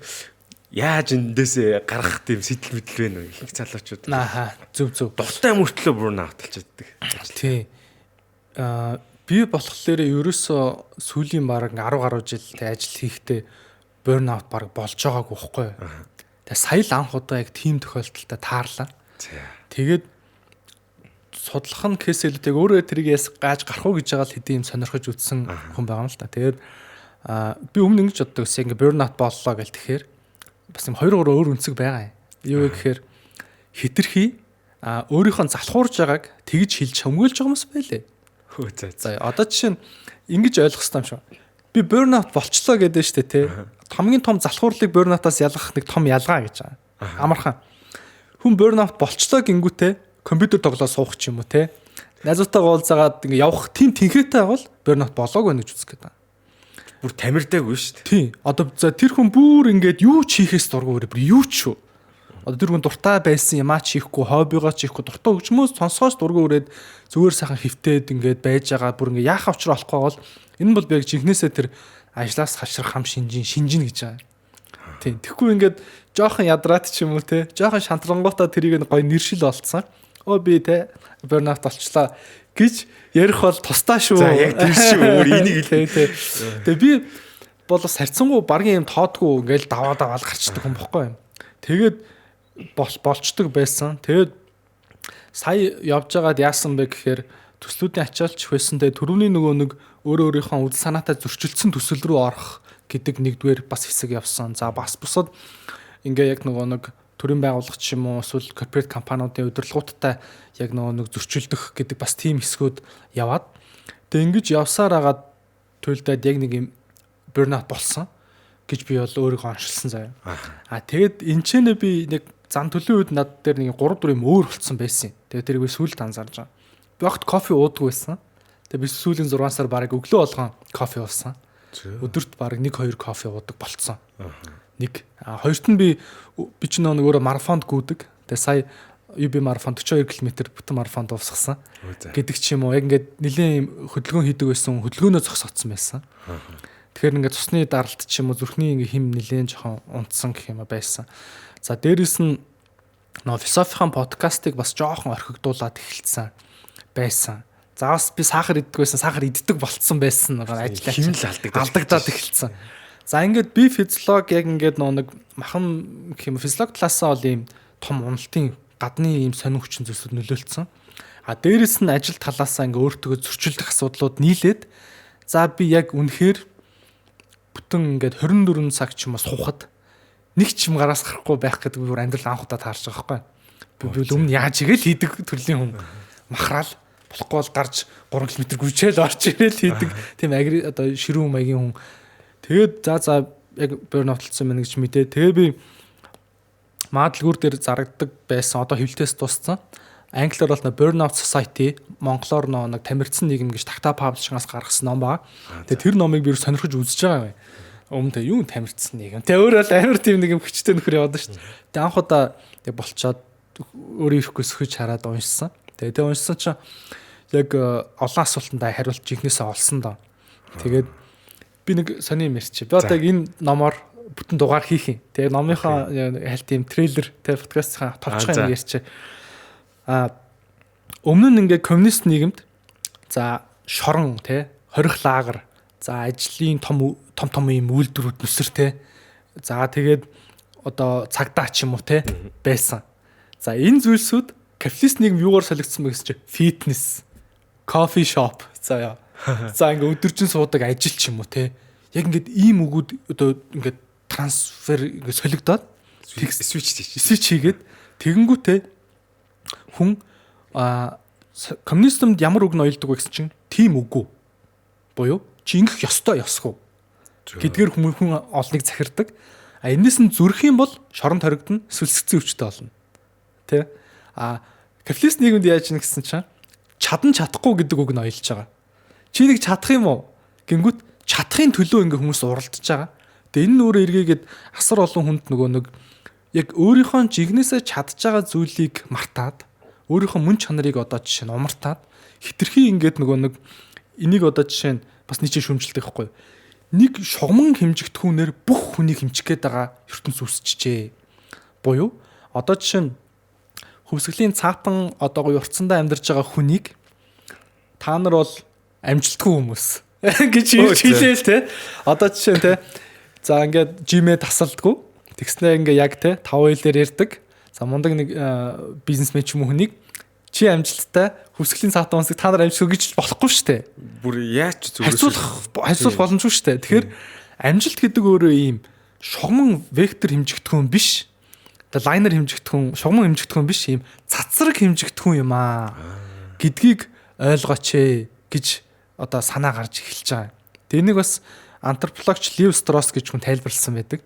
яаж эндээсээ гаргах тийм сэтэл мэдл вэ нөө их залуучууд. Зөв. Дуртай мөртлөө burn out болчихдаг. Тий. Би болохоор ерөөсөө сүүлийн бараг 10 гаруй жил ажил хийхдээ burn out бараг болж байгаагүй байхгүй. Тэгээ сая л анх удаа яг тийм тохиолдолтой таарлаа. Тэгээд судлах нь кейсэлүүдийг өөрөө тэрийг яаж гарах уу гэж байгаа л хэдийн юм сонирхож үзсэн хүн байгаа юм л та. Тэгээд би өмнө ингэж боддог гэсэн ингээ burn out боллоо гэл тэгэхээр бас юм 2 3 өөр үнцэг байгаа юм. Юу вэ гэхээр хитрхи өөрийнхөө залхуурж байгааг тэгж хэлж хөмгөөлж байгаа юмс байлээ. За одоо жишээ нь ингэж ойлгох хэрэгтэй юм шүү. Би burn out болчлоо гэдэг нь шүү дээ тий. Хамгийн том залхуурлыг burn out-аас ялгах нэг том ялгаа гэж байгаа. Амархан. Хүн burn out болчлоо гингүүтээ компьютер тоглоо суух ч юм уу тий. Найзуудтайгаа уулзаагаад ингээ явах тийм тэнхээтэй бол burn out болоогүй гэж үзэх гэдэг. Бүр тамирдаагүй шүү дээ. Тий. Одоо за тэр хүн бүр ингээд юу ч хийхээс дургүйрээ бүр юу ч шүү. Одоо тэр хүн дуртай байсан юмаа ч хийхгүй, хоббигоо ч хийхгүй, дуртай хөгжмөөс сонсгоос дургүйрээд зүгээр сайхан хөвтөөд ингээд байж байгаа бүр ингээ яах авчраа болохгүй бол энэ бол яг жинхнээсээ тэр ажлаас хашрах хам шинжин гэж байгаа. Тий. Тэгэхгүй ингээд жоохон ядраад ч юм уу те, жоохон шантрангуудаа тэрийг гоё нэршил олцсон. Оо би те burn out болчлаа гэж ярих бол тусдаа шүү. За яг тэр шүү. Өөр энийг хэлээ. Тэгээ би бол бас харьцангуй баргийн юм тоодгүй ингээл даваад гарчдаг хүн бохгүй юм. Тэгээд болчдөг байсан. Тэгээд сая явж байгаад яасан бэ гэхээр төслүүдийн ачаалч байсан. Тэгээд түрүүний нөгөө нэг өөрийнхөө үзэл санаатай зөрчилдсөн төсөл рүү орох гэдэг нэгдүгээр бас хэсэг явсан. За бас бусад ингээ яг нөгөө нэг төрийн байгууллагч юм уу эсвэл корпорэт компаниудын удирдлагуудтай яг нэг зөрчилдөх гэдэг бас тийм хэсгүүд яваад тэг ингэж явсаар агаад төлдөөд яг нэг юм burnout болсон гэж би бол өөрийгөө оншилсан заяа. Тэгээд энэ ч нэ би нэг зам төлөө үед над дээр нэг 3 4 юм өөр болцсон байсан. Тэгээд тэрийг би сүүлд анзаарж байгаа. Би огт кофе уудаг байсан. Тэгээд би сүүлийн 6 сар бараг өглөө болгон кофе уусан. Өдөрт бараг 1-2 кофе уудаг болцсон. Нэг хоёрт нь би ч нэг өөрөө марафонд гүйдэг. Тэгээ сая UB марафон 42 км бүтэн марафон дуусгасан. Гэдэг ч юм уу яг ингээд нэлийн хөдөлгөөн хийдэг байсан, хөдөлгөөнөө зогсоцсон байсан. Тэгэхээр ингээд цусны даралт ч юм уу зүрхний ингээд хим нэлийн жоохон унтсан гэх юм байсан. За дээрэс нь философийн подкастыг бас жоохон орхигдуулаад эхэлсэн байсан. За бас би сахар иддэг байсан, сахар иддэг болцсон байсан. Хим л алдагдаад эхэлсэн. За ингээд би физиолог яг ингээд нэг махан гэх юм физиолог талаасаа бол ийм том уналтын гадны ийм сонин хүчин зүйлсүүд нөлөөлсөн. Дээрэс нь ажил талаасаа ингээ өөртөө зөрчилдөх асуудлууд нийлээд за би яг үнэхээр бүтэн ингээд 24 цаг ч юм уу сухад нэг ч юм гараас гарахгүй байх гэдэг бүр амьдрал анх удаа таарч байгаа байхгүй. Би өмнө яаж игээл хийдэг төрлийн хүн махраал болохгүй бол гарч 3 км гүйчээл орч ирэл хийдэг тийм одоо ширүүн маягийн хүн. Тэгээд за яг burnout- болсон байна гэж мэдээ. Тэгээ би Маадалгүр дээр зарагддаг байсан одоо хэвлэлтээс тусцсан. Англиар бол Burnout Society, монголоор нэг тамирцсан нийгэм гэж Takta Publishing-аас гаргасан ном баг. Тэгээ тэр номыг би сонирхож үзэж байгаа юм. Өмнө юу тамирцсан нийгэм. Тэгээ өөрөө л амар тийм нэг юм хүчтэй нөхөр яваад шүү дээ. Тэгээ анх удаа тэг болчоод өөрөө ирэхгүй сөхөж хараад уншсан. Тэгээ уншсан чинь яг олон асуултандаа хариулт жигнэсээ олсон доо. Тэгээд би нэг сони юм ярьчих. Би одоо энэ номоор бүтэн дугаар хийх юм. Тэгээ номынхоо хальт тийм трейлер тэг подкастын товчхон юм ярьчих. Өмнө нь ингээ коммунист нийгэмд за шорон тий хорих лагер за ажлын том ийм үйлдвэрүүд нүсэр тий за тэгээд одоо цагдаа ч юм уу тий байсан. За энэ зүйлсүүд капиталист нийгэм юугаар солигдсон бэ гэсэн чинь фитнес, кофе шоп за ингээ өдөржин суудаг ажил ч юм уу тий яг ингээд ийм үгүүд одоо ингээд трансфер ингээ солигдоод switch хийгээд тэгэнгүүтээ хүн коммунизмд ямар үг ноёлдог вэ гэсэн чинь тийм үгүй буюу чи ингэх ёстой ёсгүй гэдгээр хүн олныг захирдаг. Энэс нь зүрх юм бол шорон торигдно, сүлсгцэн өвчтэй болно. Тэ? Капиталист нийгэмд яаж нэг гэсэн чинь чадахгүй гэдэг үг ноёлж байгаа. Чи нэг чадах юм уу? Гингүүт чадахын төлөө ингээ хүмүүс уралдаж байгаа. Тэгээ энэ өөрөө эргээгээд асар олон хүнд нөгөө нэг яг өөрийнхөө жигнэсээ чадж байгаа зүйлийг мартаад өөрийнхөө мөн чанарыг одоо жишээ нь умартаад хитрхи ингээд нөгөө нэг энийг одоо жишээ нь бас нийчээ шүмжилдэг байхгүй. Нэг шугамн хэмжигдэхүүнээр бүх хүнийг хэмжих гээд байгаа ертөнц үүсчихжээ. Буюу одоо жишээ нь хөвсгөлийн цаатан одоо уртсандаа амьдарч байгаа хүнийг та нар бол амжилтгүй хүмүүс гэж хэлээл те. Одоо жишээ нь те. За ингээд жимээ тасалдгүй. Тэгснээр ингээ яг те 5 хэлээр ярьдаг. За мундаг нэг бизнесмен ч юм уу хүнийг чи амжилттай хөвсгөлийн цаатан унсыг та нар амжилт гэж болохгүй шүү дээ. Бүр яаж харьцуулах боломжгүй шүү дээ. Тэгэхээр амжилт гэдэг өөрөө ийм шугамн вектор хэмжигдэхүүн биш. Одоо лайнер хэмжигдэхүүн, шугамн хэмжигдэхүүн биш, ийм цацраг хэмжигдэхүүн юм аа гэдгийг ойлгооч гэж одоо санаа гарч эхэлж байгаа. Тэгээ энийг бас антропологч Лев Стросс гэж хүн тайлбарласан байдаг.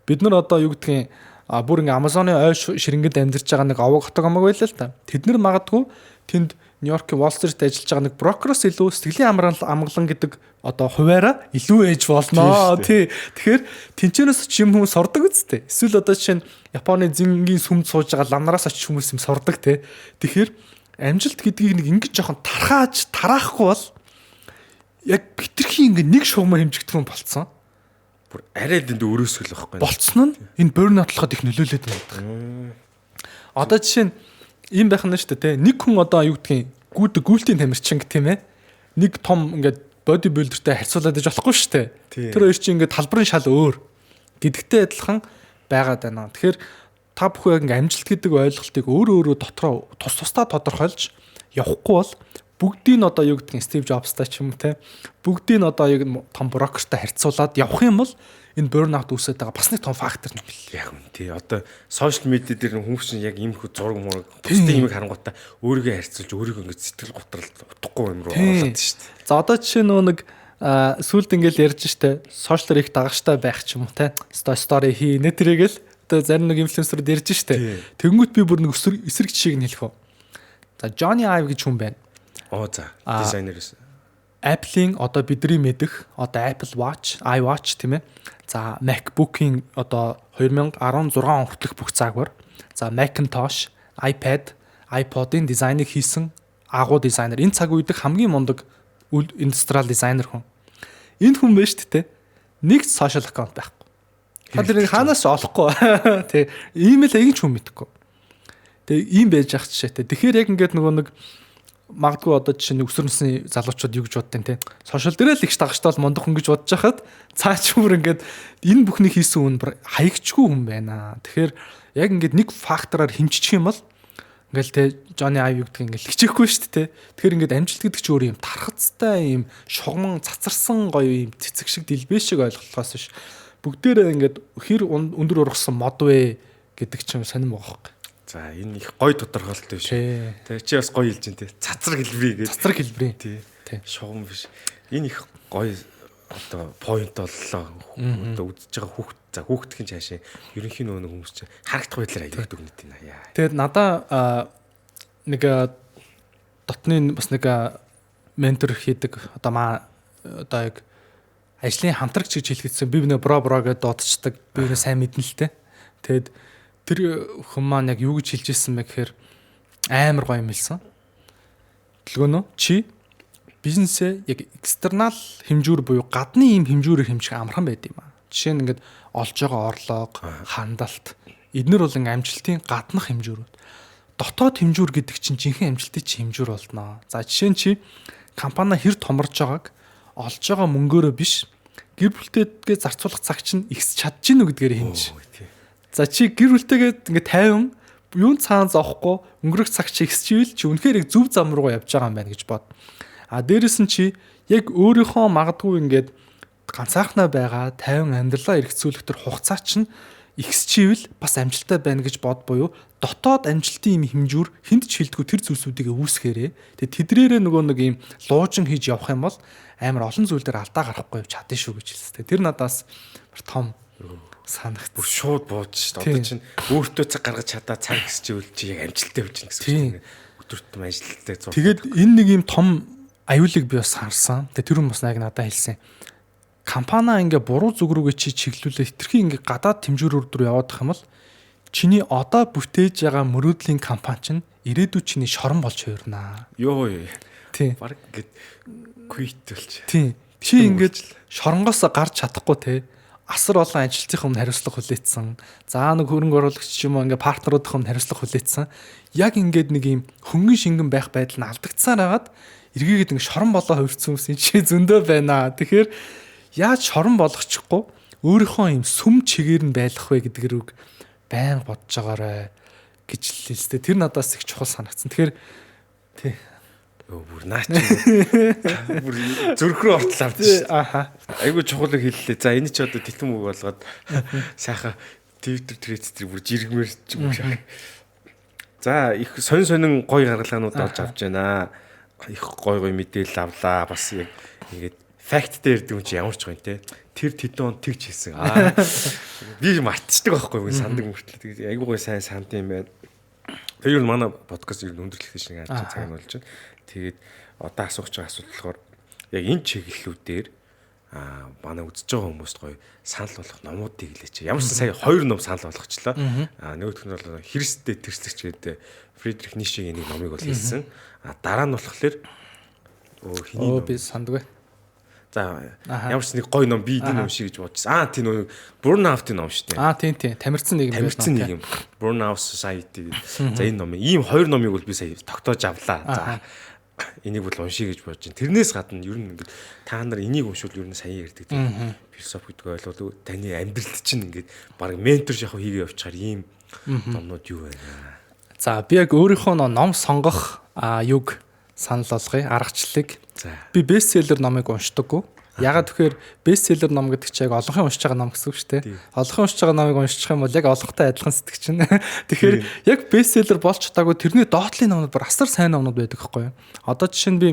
Бид нар одоо юу гэдгийг бүр ингээ Амазоны ой ширэнгэд амьдарч байгаа нэг овог хотог амаг байлаа л та. Тэд нар магадгүй тэнд Нью-Йоркийн Wall Street ажиллаж байгаа нэг брокероос илүү сэтгэлийн амгалан гэдэг одоо хуваараа илүү ээж болно. Тий. Тэгэхээр тэнцэнээс ч юм хүмүүс сордог үстэй. Эсвэл одоо жишээ нь Японы зингийн сүмд сууж байгаа ланараас очиж хүмүүс юм сордог тий. Тэгэхээр амжилт гэдгийг нэг ингэж жоохон тараахгүй бол яг хитрхи ингээ нэг шугамаа хэмжигдэхүүн болцсон. Бүр арай дэнд өрөөсгөл واخхой. Болцсон нь энэ burnout-лоход их нөлөөлөд байна. Одоо жишээ нь ийм байх нь шүү дээ, тэ. Нэг хүн одоо юу гэдгийг гүйлтийн тамирчин гэх тийм ээ. Нэг том ингээд бодибилдертэй харьцуулаад иж болохгүй шүү дээ. Тэр хоёр чинь ингээд талбарын шал өөр. Гэдэгтэй адилхан байгаад байна. Тэгэхээр та бүхэн яг ингээд амжилт гэдэг ойлголтыг өөрөө дотроо тусдаа тодорхойлж явахгүй бол бүгдийг одоо юу гэдгийг Стив Джобстай ч юм уу те бүгдийг одоо яг том брокертай харьцуулаад явах юм бол энэ burnout үүсээд байгаа бас нэг том фактор юм бэл. Яг үн тий. Одоо сошиал медиа дээр хүмүүс чинь яг иймэрхүү зураг мураг бусдын юмыг харангуйтаа өөрийгөө харьцуулж өөрийгөө ингэ сэтгэл готролд утгагүй юм руу оруулаад шүү дээ. За одоо жишээ нэг сүлд ингээл ярьж штэ сошиалэр их дагагчтай байх ч юм уу те стори хийнэ тэрэгэл одоо зарим нэг инфлюенсерүүд ярьж штэ. Тэнгүүт би бүр нэг эсрэг жишээг нь хэлэх үү. За Johnny Ive гэж хүн байна. За дизайнер гэсэн. Apple-ийн одоо бидний мэдэх одоо Apple Watch, iWatch тийм ээ. За MacBook-ийн одоо 2016 он хүртэлх бүх загвар. За Macintosh, iPad, iPod-ийн дизайныг хийсэн агуу дизайнер. Энэ цаг үед хамгийн мундаг индустриал дизайнер хүн. Энэ хүн байна шүү дээ. Нэг social account байхгүй. Та тэрийг хаанаас олохгүй. Тэ email аяг ч хүн мэдэхгүй. Тэгээ ийм байж ах жишээтэй. Тэгэхээр яг ингээд нөгөө нэг магадгүй одоо жишээ нь өсвөр насны залуучууд юу гэж боддیں۔ Тэ сошиал дээр л их дагагчтай бол мундаг хүн гэж бодож хахад цаач бүр ингээд энэ бүхнийг хийсэн хүн хаягчгүй хүн байна. Тэгэхээр яг ингээд нэг фактороор хэмжчих юм бол ингээл тэ Johnny Ive гэдэг ингээл хичээхгүй шүү дээ. Тэгэхээр ингээд амжилт гэдэг чи өөр юм тархацтай юм шугамн цацарсан гоё юм цэцэг шиг дэлбээ шиг ойлголтоос биш. Бүгдээрээ ингээд хэр өндөр ургасан мод вэ гэдэг чинь сонирм байгаа хэрэг. За энэ их гоё тодорхойлолт биш. Тэгээ чи бас гоё хэлж байна те. Цацраг хэлбэрий гэдэг. Цацраг хэлбэрий. Тий. Шугам биш. Энэ их гоё одоо point боллоо. Одоо үдсэж байгаа хүүхд. За хүүхдийн цаашаа ерөнхийн нөгөө хүмүүс чинь харагдах байдлаар аяг дүгнэт юм аа. Тэгээд надаа нэг дотны бас нэг ментор хийдэг одоо яг ажлын хамтрагч гэж хэлэхдээ би нэг бро гэдэг дуудчихдаг. Би нэг сайн мэднэ л те. Тэгэд тэр хүн маань яг юу гэж хэлж ирсэн бэ гэхээр амар гоё юм хэлсэн. Төлгөөнөө чи бизнесээ яг экстернал хэмжүүр буюу гадны юм хэмжүүрээр хэмжих амархан байд юм аа. Жишээ нь ингээд олж байгаа орлого, хандлт эднэр бол ингээм амжилтын гаднах хэмжүүрүүд. Дотоод хэмжүүр гэдэг чинь жинхэнэ амжилтын чи хэмжүүр болно. За жишээ нь чи компани хэр томорж байгааг олж байгаа мөнгөөрөө биш гэр бүлтэйгээ зарцуулах цаг чинь ихс чадж гинүү гэдгээр хэмж. За чи гэр бүлтэйгээ ингээд 50 юун цаан зовхгүй өнгөрөх цаг чи ихсчихвэл чи үнэхээр их зөв зам руу явж байгаа юм байна гэж бод. Дээрэс нь чи яг өөрийнхөө магадгүй ингээд ганцаархнаа байгаа 50 амьдралаа эргэцүүлэх төр хугацаа чинь ихсчихвэл бас амжилттай байна гэж бод буюу дотоод амжилтын юм хэмжүүр хүнд ч хилдэггүй тэр зүйлсүүдийг үүсгээрээ тэгээ тэдрээрээ нөгөө нэг юм луужин хийж явах юм бол амар олон зүйл дээр алдаа гарахгүй явж чадна шүү гэж хэлсэн. Тэр надаас том санагт бүр шууд бууж шүү дээ. Одоо чинь өөртөө цаг гаргаж чадаа цаг ихсчихвэл чи яг амжилттай болж байна гэсэн үг. Өдөр тутам ажилттай зур. Тэгээд энэ нэг юм том аюулыг би бас харсан. Тэгээ тэр хүн бас яг надад хэлсэн. Компани ингээ буруу зүг рүүгээ чи чиглүүлээ хитрхи ингээ гадаад тэмжүүрөөр рүү яваадах юм бол чиний одоо бүтээж байгаа мөрөөдлийн компани чинь ирээдүйд чиний шорон болж хувирнаа. Йоо. Тийм. Бараг ингээд quit болж. Тийм. Чи ингээд шоронгоос гарч чадахгүй те. Асар олон ажилтнуудын өмнө хариуцлага хүлээсэн. За нэг хөрөнгө оруулагч ч юм уу ингээ партнеруудын өмнө хариуцлага хүлээсэн. Яг ингээд нэг юм хөнгөн шингэн байх байдал нь алдагдсаар хагаад эргээгээд ингээ шорон болоо хувирсан юмс энэ чи зөндөө байна. Тэгэхээр яаж шорон болгочихгүй өөрийнхөө юм сүм чигээр нь байлгах вэ гэдгэрүүг байн бодож байгаарэ гэж хэлсэн. Тэр надаас их чухал санагдсан. Тэгэхээр тий. Бүр наач. Бүр зүрх рүү ортол авч шээ. Аха. Айгуу чухалыг хэллээ. За энэ ч одоо тэлэн үг болгоод сайхан Twitter threads бүр жиргмэр ч юм шиг. За их сонин гоё гаргалгаанууд олж авч байна. Их гоё мэдээлэл авлаа. Бас яг ингээд факт дээр дүүн чи ямар ч гоё те. Тэр тэдэн он тэгж хэлсэн. Би мартчихдаг байхгүй сандаг мөртлөө. Тэгээд айгуу гоё сайн санд юм байна. Тэр нь манай подкаст ер нь өндөрлөх шиг цаг нь болж байна. Тэгээд одоо асуух байгаа асуудал болохоор яг энэ чиглэлүүдээр манай үзэж байгаа хүмүүст гоё санал болгох номуудыг хэлээч. Ямар ч сая 2 ном санал болгочлоо. Нөгөөх нь бол Христтэй тэрслэгч гэдэг Фридрих Ницшегийн нэг номыг бол хэлсэн. Дараа нь болохоор хиний ном би сандгүй. За ямар ч нэг гоё ном би энэ ном шиг гэж бодчихсон. Тийм нөгөө Burnout-ийн ном шүү дээ. Тийм. Тамирцсан нэг юм. Burnout Society. За энэ ном ийм 2 номыг бол би сая тогтоож авлаа. За энийг бол уншия гэж бодож байна. Тэрнээс гадна ер нь ингээд та нар энийг уншвал ер нь сайн ярьдаг тийм философи гэдэг ойлгол таны амьдралд чинь ингээд баг ментор яг хийгээ явчихаар ийм номнууд юу байна. За би яг өөрийнхөө ном сонгох юг санал болгоё. Аргачлалыг. Би бестселлер номыг уншдаггүй. Ягаад тэгэхээр бестселлер ном гэдэг чинь яг олонхын уншиж байгаа ном гэсэн үг шүү дээ. Олонхын уншиж байгаа номыг уншчих юм бол яг олонхтой адилхан сэтгэж чинь. Тэгэхээр яг бестселлер болж чадаагүй тэрний доотлын номнууд бүр асар сайн номнууд байдаг байхгүй юу? Одоо жишээ нь би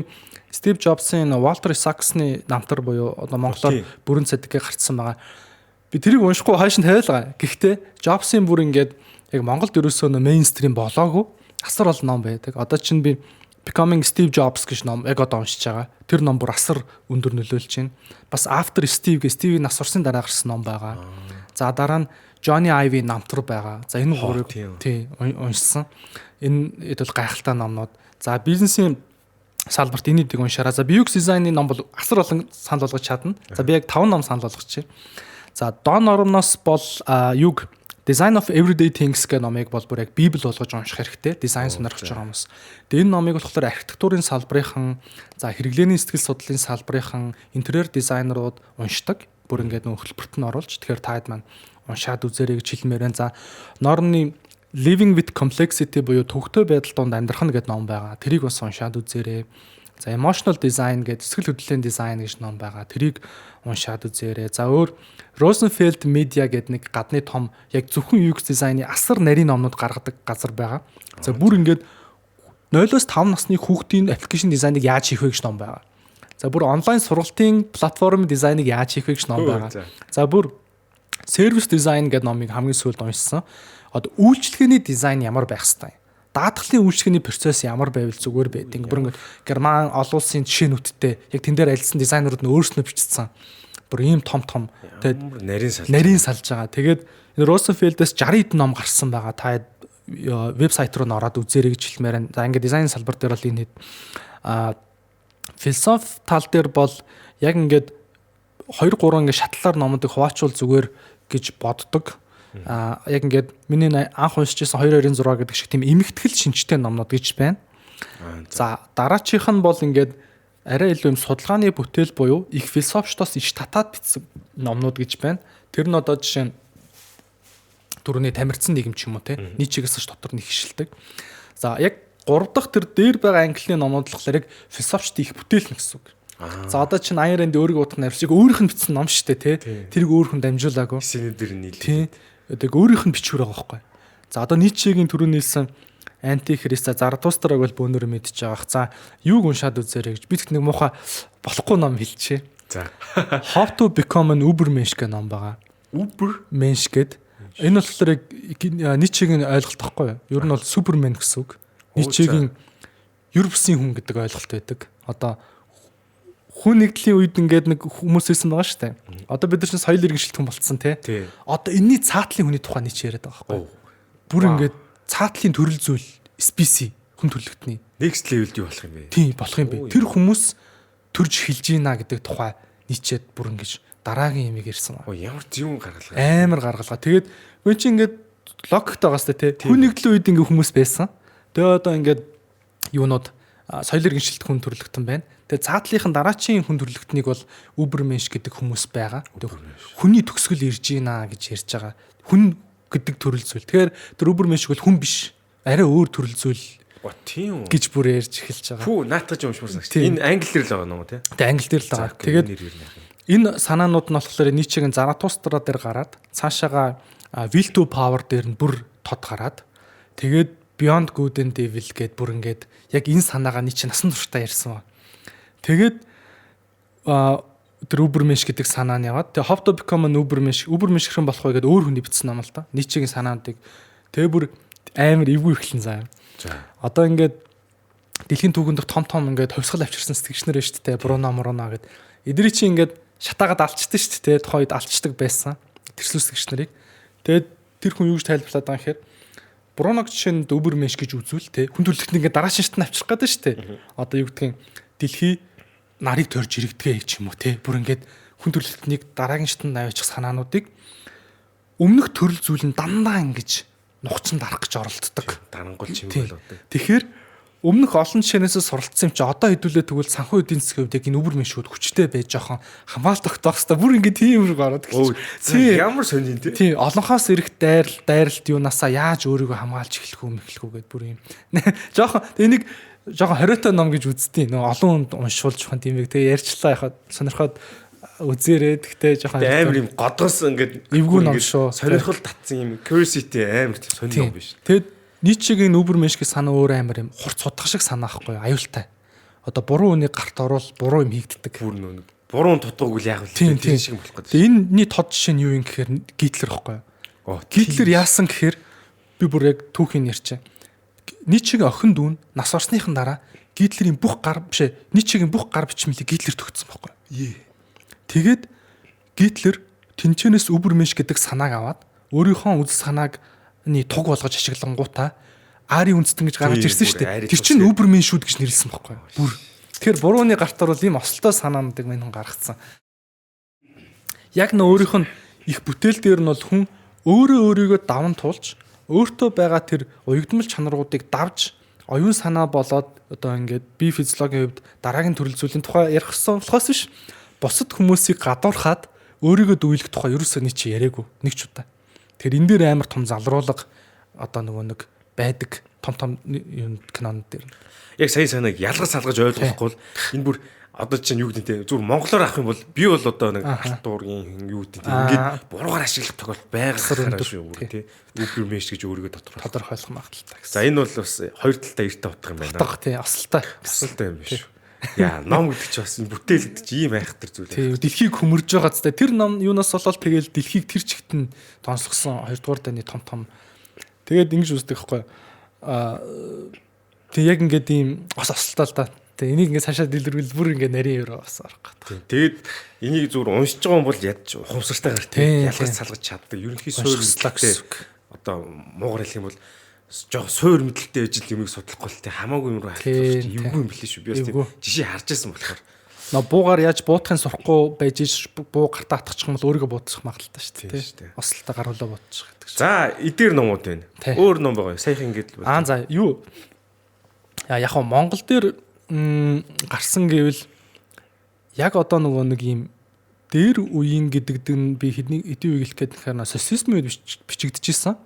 Стив Джобсын Walter Isaacson-ы намтар буюу одоо монголоор бүрэн цадгийн гарцсан байгаа. Би тэрийг уншихгүй хойш нь тавиалгаа. Гэхдээ Джобсын бүр ингээд яг Монголд ерөөсөө мейнстрим болоогүй асар олон ном байдаг. Одоо чинь би Becoming Steve Jobs гэж ном яг одоо уншиж байгаа. Тэр ном бүр асар өндөр нөлөөлж байна. Бас After Steve гэх Steve-ийн нас сурсан дараа гарсан ном байгаа. За дараа нь Johnny Ive намтар байгаа. За энэ гурыг уншсан. Энэ бол гайхалтай номнууд. За бизнесийн салбарт энийг уншаараа. За UX дизайны ном бол асар олон санал болгож чадна. За би яг 5 ном санал болгочих. За Don Ornos бол юг Design of Everyday Things гэх номыг бол бүр яг Библи болгож унших хэрэгтэй. Дизайн сонирхож байгаа хүмүүс. Тэгээ энэ номыг болохоор архитектурын салбарынхан, за хэрэглээний сэтгэл судлалын салбарынхан интерьер дизайнерууд уншдаг. Бүр ингээд нөх хөтөлбөрт нь оруулж. Тэгэхээр таад маань уншаад үзээрэй гэж хэлмээр байна. За Norton Living with Complexity буюу төвхтэй байдал донд амьдрах нь гэдэг ном байгаа. Тэрийг бас уншаад үзээрэй. За emotional design гэдэг сэтгэл хөдлөлийн дизайн гэж ном байгаа. Тэрийг уншаад үзээрэй. За өөр Rosenfeld Media гэдэг нэг гадны том яг зөвхөн UX дизайны асар нарийн номнууд гаргадаг газар байгаа. За бүр ингээд 0-5 насны хүүхдийн аппликейшн дизайныг яаж хийх вэ гэж ном байгаа. За бүр онлайн сургалтын платформ дизайныг яаж хийх вэ гэж ном байгаа. За бүр сервис дизайн гэдэг номыг хамгийн сүүлд уншсан. Одоо үйлчлэгээний дизайн ямар байх хэвээр. Даатгалын үйлчлэгээний процесс ямар байвал зүгээр байд. Ингээ бүр ингээд герман олон улсын жишээнүүдтэй яг тэн дээр альсан дизайнерууд нь өөрснөө бичсэн. Бүр ийм том тэгээд нарийн салж байгаа. Тэгээд Rosenfeld-ээс 60 хэдэн ном гарсан байгаа. Та вебсайт руу н ороод үзээрэй гэж хэлмээр байна. За ингээ дизайн салбар дээр бол энэ философи тал дээр бол яг ингээд 2-3 ингээ шатлалаар номуудыг хуваачвал зүгээр гэж боддог. Яг ингээд миний анх уншижсэн 226 гэдэг шиг тийм эмэгтгэл шинжтэй номнууд гэж байна. За дараачих нь бол ингээд арай илүү юм судалгааны бүтээл буюу их философчдоос иш татаад бичсэн номнууд гэж байна. Тэр нь одоо жишээ нь түрүүний тамирцсан нийгэм ч юм уу те Ницшегээс ч дотор нэг хишэлдэг. За яг 3 дахь тэр дээр байгаа английн номнууд болохоор яг философчд их бүтээл гэсэн үг. За одоо чинь Ayn Rand өөрийгөө утга нарчиг өөрийнх нь бичсэн ном шүү дээ те. Тэрийг өөрийнх нь дамжуулаагүй. Синэдэр нийлээ. Тэгээ өөрийнх нь бичвэр байгаа байхгүй. За одоо Ницшегийн түрүүний хэлсэн Антихрист Заратустраг бол бөөнөр мэдчихэж байгаа. За юуг уншаад үзээрэй гэж би нэг муухай болохгүй ном хэлчихэ. За How to become an Ubermensch гэх ном байгаа. Ubermensch гэд энэ болохоор Ницшегийн ойлголт байхгүй юу? Ер нь бол Супермен гэсэн үг. Ницшегийн ер бусын хүн гэдэг ойлголт байдаг. Одоо хүн нэгдлийн үед ингээд нэг хүмүүс ирсэн байгаа шүү дээ. Одоо бид нар чинь соёл иргэншилт хүн болцсон тий. Одоо энэний цаатлын хүний тухай Ницше яриад байгаа байхгүй. Бүр ингээд цаатлын төрөл зүйл спеси хүн төрлөختний next level юу болох юм бэ? Тийм болох юм бэ. Тэр хүмүүс төрж хэлж ийна гэдэг тухай Ницшед бүр ингэж дараагийн юмыг ирсэн ба. Ямар юм гаргалгаа. Амар гаргалгаа. Тэгээд үн чинь ингээд логикт байгаа сте тий. Хүн нэгдлийн үед ингээд хүмүүс байсан. Тэгээд одоо ингээд юунууд соёл иргэншилт хүн төрлөختөн байна. Тэгээ цаатлынхын дараачийн хүн төрлөختнийг бол Ubermensch гэдэг хүмүүс байгаа. Хүний төгсгөл ирж ийна гэж ярьж байгаа. Хүн гэдэг төрөл зүйл. Тэгэхээр тэр Ubermensch бол хүн биш. Арай өөр төрөл зүйл. Тийм үү. Гэж бүр ярьж эхэлж байгаа. Фүү наатаж уншмарсан гэж. Энэ англи дээр л байгаа ном уу тий? Тэгээ англи дээр л байгаа. Тэгээд энэ санаанууд нь болохоор Ницшегийн Заратустра дээр гараад цаашаага Will to Power дээр нь бүр тод гараад тэгээд Beyond Good and Evil гэд бүр ингээд яг энэ санаагаа Ницше насан туршдаа ярьсан ба. Тэгээд тэр Ubermensch гэдэг санаа нь яваад тэгээ How to become an Ubermensch хэрхэн болох вэ гэдээ өөр хүний бичсэн ном л да. Ницшегийн санаандыг тэгээ бүр амар эвгүй ихлэн заа. За одоо ингээд дэлхийн түүхэн дэх том ингээд хувьсгал авчирсан сэтгэгчнэр байна шүү дээ. Бруно гэд. Эдний чинь ингээд шатаагаад алчдаг шүү дээ. Тухайд алчдаг байсан. Тэрслүү сэтгэгчнэрийг. Тэгээд тэр хүн юу гэж тайлбарлаад байгаа юм гэхээр Бруног жишээ нь Ubermensch гэж үзвэл те хүн төрлөختнийг ингээд дараашин шатнд авчрах гэдэг шүү дээ. Одоо юу гэдгийг дэлхий нарыг тойрж иргэдгээ ч юм уу те бүр ингээд хүн төрлөختнийг дараагийн шатнд аваачих санаануудыг өмнөх төрөл зүйл нь дандаа ингэж нухчин дарах гэж оролддог. Дарангуул чимээл одоо. Тэгэхээр өмнөх олон жишээнээс суралцсан юм чи одоо хэдүүлээ тэгвэл санхүү эдийн засгийн хувьд яг энэ Ubermensch-үүд хүчтэй байж жоохон хамгаалт тогтоох хэрэгтэй. Бүр ингээд тийм үг ороод эхэлж. Ямар сонин тий. Тийм олонхоос ирэх дайралт юунасаа яаж өөрийгөө хамгаалж эхлэх үү гэд бүр юм. Жоохон энийг жоохон хориотой ном гэж үзтiin. Нөгөө олон хүнд уншуулж ухаан тийм яг тэгээ ярьчлаа яхад сонирхоод үзээрээ тэгтээ жоохон амар юм годгос ингээд эвгүй ном шүү. Сонирхол татсан юм curiosity амар тийм сонин ном биш. Тэгэд Ницшегийн Ubermensch-ийн санаа өөр амар юм хурц судах шиг санаа ахгүй аюултай. Одоо буруу үнийг гарт оруул буруу юм хийгддэг. Бүр нөө буруу дутууг үл яг л тийм шиг болох гэдэг. Энэний тод жишээ нь юу юм гэхээр Гитлер ахгүй. Гитлер яасан гэхээр би бүр яг түүхийн ярьчаа. Ницшегийн охин дүүн нас орсныхан дараа Гитлерийн бүх гар бишээ Ницшегийн бүх гар бичмэлийг Гитлер төгссөн байхгүй. Тэгээд Гитлер тэнцэнээс Ubermensch гэдэг санааг аваад өөрийнхөө үзэл санааг туг болгож ашиглангуудаа Ари үндэстэн гэж гаргаж ирсэн шүү дээ. Тэр чинь Ubermensch-үүд гэж нэрлсэн байхгүй. Бүр. Тэгэхээр бурууны гартаар бол ийм ослтой санаануудыг мань гаргацсан. Яг нөө өөрийнх нь их бүтээл дээр нь бол хүн өөрийгөө даван туулж өөртөө байгаа тэр уягдмал чанаруудыг давж оюун санаа болоод одоо ингээд бие физиологийн хувьд дараагийн төрөл зүйлийн тухай ярихсан болохоос биш бусад хүмүүсийг гадуурхаад өөрийгөө дүүлэх тухай ерөөсөө Ницше яриаггүй нэг ч удаа. Тэгэхээр энэ дээр амар том залруулга одоо нөгөө нэг байдаг том юм кинон дээр. Яг сая санааг ялгаж салгаж ойлгохгүй бол энэ бүр одоо чинь юу гэдэг нь зүгээр монголоор авах юм бол би бол одоо нэг алтуургийн юу гэдэг нь ингээд буруугаар ашиглах тохиолдол байгаа шүү бүр тий. Uber mesh гэж өөрийгөө тодорхойлох магадaltaй гэсэн. За энэ бол бас хоёр талтай эртээ утга юм байна. Утга тий осолтой. Осолтой юм биш. Яа, ном гэдэг чи бас бүтээл гэдэг чи ийм айхтар зүйл. Тий, дэлхийг хөмөрж байгаа зү. Тэр ном юунаас болоод тэгэл дэлхийг тэр чигт нь тонслогсон 2 дугаар дайны том. Тэгээд ингэж үздэг байхгүй. Тэг яг ингээд ийм осолтой л да. Тэг энийг ингээд цаашаа дэлгэрвэл бүр ингээд нарийн өрөө бас арах гэдэг. Тэгээд энийг зүгээр уншиж байгаа юм бол ядч ухамсартайгаар тий ялгаж салгаж чаддаг. Ерөнхий суур мэдлэгтэй одоо муугар хэлэх юм бол жоо суур мэдлэгтэй ижил юмыг судлахгүй л тий хамаагүй юм руу хайлтчих эвгүй юм билээ шүү. Би бас тий жишээ харж байсан болохоор буугаар яаж буутахын сурахгүй байж буу гартаа атгачих юм бол өөрийгөө буутчих магадaltaй шүү дээ тий. Осолтой гар хөлөө буутчих гэдэг. За эдгээр номууд байна. Өөр ном байгаа юу? Саяхан ингээд за юу яг хоо Монгол дээр гарсан гэвэл яг одоо нөгөө нэг юм дээр үеийн гэдэг нь би хэдний эдийн үеийг хэлэх гэхээр социализм үед бичигдчихсэн.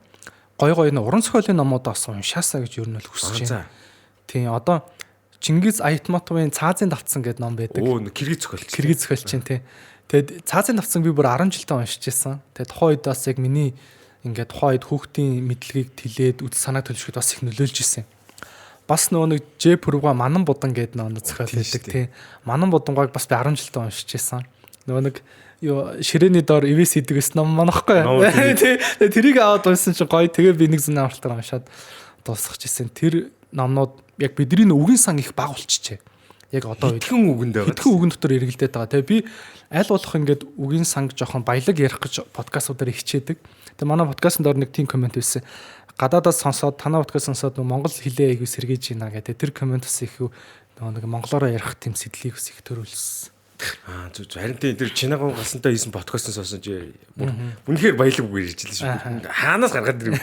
Гой уран зохиолын номуудаас уншаасаа гэж юу нь хүсэж байна. Тийм одоо Чингис Айтматовын Цаазын давтсан гэдэг ном байдаг. Киргиз зохиолч чинь тий. Тэгэд Цаазын давтсан би бүр 10 жилдээ уншиж байсан. Тэгээд тухайн үед бас яг миний ингээд тухайн үед хүүхдийн мэдлэгийг тэлээд үйл санаа төлөвшөхөд бас их нөлөөлж исэн. Бас нөгөө нэг Ж Пүрвга Манан Будан гэдэг нэг зохиол байдаг тий. Манан Будангааг бас би 10 жилдээ уншиж байсан. Нөгөө нэг юу ширээний доор ивэс хийдэг гэсэн ном манахгүй. Тий. Тэрийг аваад уншсан чинь гоё. Тэгээ би нэг зүүн авалтаар уншаад дуусгах гэсэн. Тэр номнууд яг бидний үгийн сан их баг болчихжээ. Яг одоо итгэн үгэнд байгаа. Итгэн үгэн дотор эргэлдээд байгаа. Тэгээ би аль болох ингээд үгийн санг жоохон баялаг ярих гэж подкастуудаар хичээдэг. Тэгээ манай подкастт дор нэг тийм комент байсан. Гадаадаас сонсоод танаа подкаст сонсоод монгол хэлээ айгу сэргийж байна гэдэг. Тэр комент бас их нэг монголоор ярих тийм сэтлийг бас их төрүүлсэн. Харин тэр Чинагон галсантай хийсэн подкастын сонсож үнэхээр баялаг үгээр ирж илээ шүү. Хаанаас гаргаад ирв.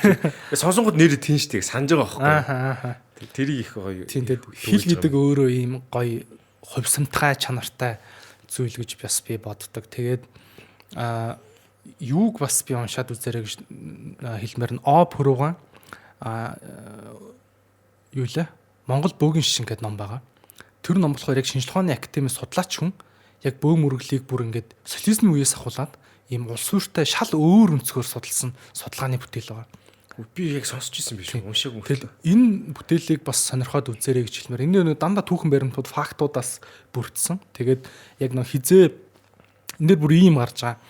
Сонсонгод нэрээ тийм штийг санаж байгаа байхгүй. Тэрийг их гоё. Тийм хэл гэдэг өөрөө ийм гоё хувьсамтгай чанартай зүйл гэж бас би боддог. Тэгээд юуг бас би уншаад үзээрэй гэж хэлмээр нь О Пүрвган юу лээ? Монгол бөөгийн шишин гэдэг ном байгаа. Тэр ном болохоор яг шинжлэх ухааны академийн судлаач хүн яг бөө мөрөглийг бүр ингээд социализмын үеэс ахуулаад ийм улс үүртэй шал өөр өнцгөр судалсан судалгааны бүтээл байгаа. Би яг сонсч ирсэн биш үү? Уншаагүй. Тэгэл энэ бүтээлийг бас сонирхоод үзээрэй гэж хэлмээр. Энэ дандаа түүхэн баримтууд фактуудаас бүрдсэн. Тэгээд яг нэг хизээ энэ дээр бүр ийм гарч байгаа.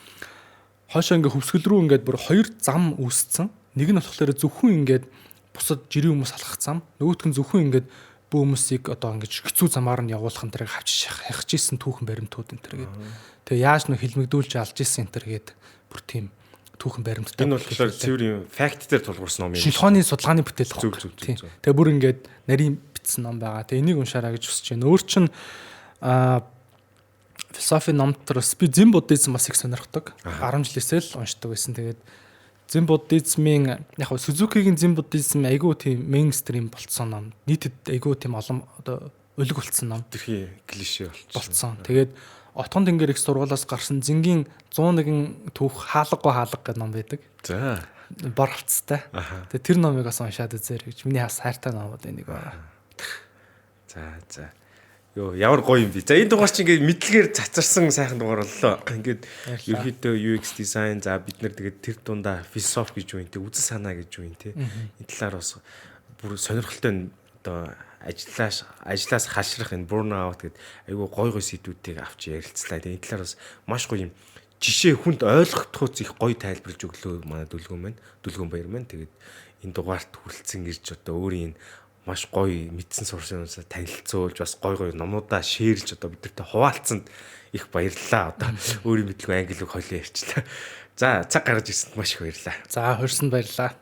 Хойшоо ингээд хөвсгөл рүү ингээд бүр 2 зам үүссэн. Нэг нь болохоор зөвхөн ингээд бусад жирийн хүмүүс алхах зам, нөгөөх нь зөвхөн ингээд бөө хүмүүсийг одоо ингэж хэцүү замаар нь явуулах энэ төрийг хавчиж исэн түүхэн баримтууд энэ төр гээд. Тэгээ яаж нөх хилмигдүүлж алж исэн энэ төр гээд бүр тийм түүхэн баримттай. Энэ болохоор цэвэр факт дээр тулгуурсан ном юм. Шинжлэх ухааны судалгааны бүтээл байна. Тэгээ бүр ингээд нарийн бичсэн ном байгаа. Тэгээ энийг уншаарай гэж хүсэж байна. Өөр чин философи номтроос би зэн буддизм бас их сонирхдаг. 10 жилээсээ л уншдаг байсан. Тэгээд зэн буддизмын яг Сузукигийн зэн буддизм айгүй тийм мейнстрим болцсон ном. Нийтэд айгүй тийм олон одоо өлөг болцсон ном. Тэрхий клишэ болцсон. Тэгээд Отгон тэнгэр их сургуулиас гарсан Зингийн 101 түүх хаалгагүй хаалга гэдэг ном байдаг. За. Бор хавцтай. Тэгээд тэр номыг бас уншаад үзээрэй гэж миний хас хайртай номууд энийг байна. За. Йоо ямар гоё юм бэ. За энэ дугаар чинь ингээд мэдлэгээр цацарсан сайхан дугаар боллоо. Ингээд ерөөхдөө UX design за бид нар тэгээд тэр дундаа философи гэж юу юм те үзэл санаа гэж юу юм те. Энэ талаар бас бүр сонирхолтой одоо ажлаас хашрах энэ burnout гэдэг айгүй гоё сэдвүүдийг авч ярилцлаа. Тэгээд энэ талаар бас маш гоё юм жишээ хүнд ойлгохдохоос их гоё тайлбарлаж өглөө манай дүлгүүн баяр маань. Тэгээд энэ дугаарт хүрэлцэн ирж одоо өөрийн маш гоё мэдсэн сурсанаас танилцуулж бас гоё номнуудаа шеэрлж одоо бидэртэй хуваалцсанд их баярлалаа. Одоо өөрийн мэдлэг англи үг хойлоо ярьчлаа. За цаг гаргаж ирсэнд маш их баярлалаа. За хөрсөнд баярлалаа.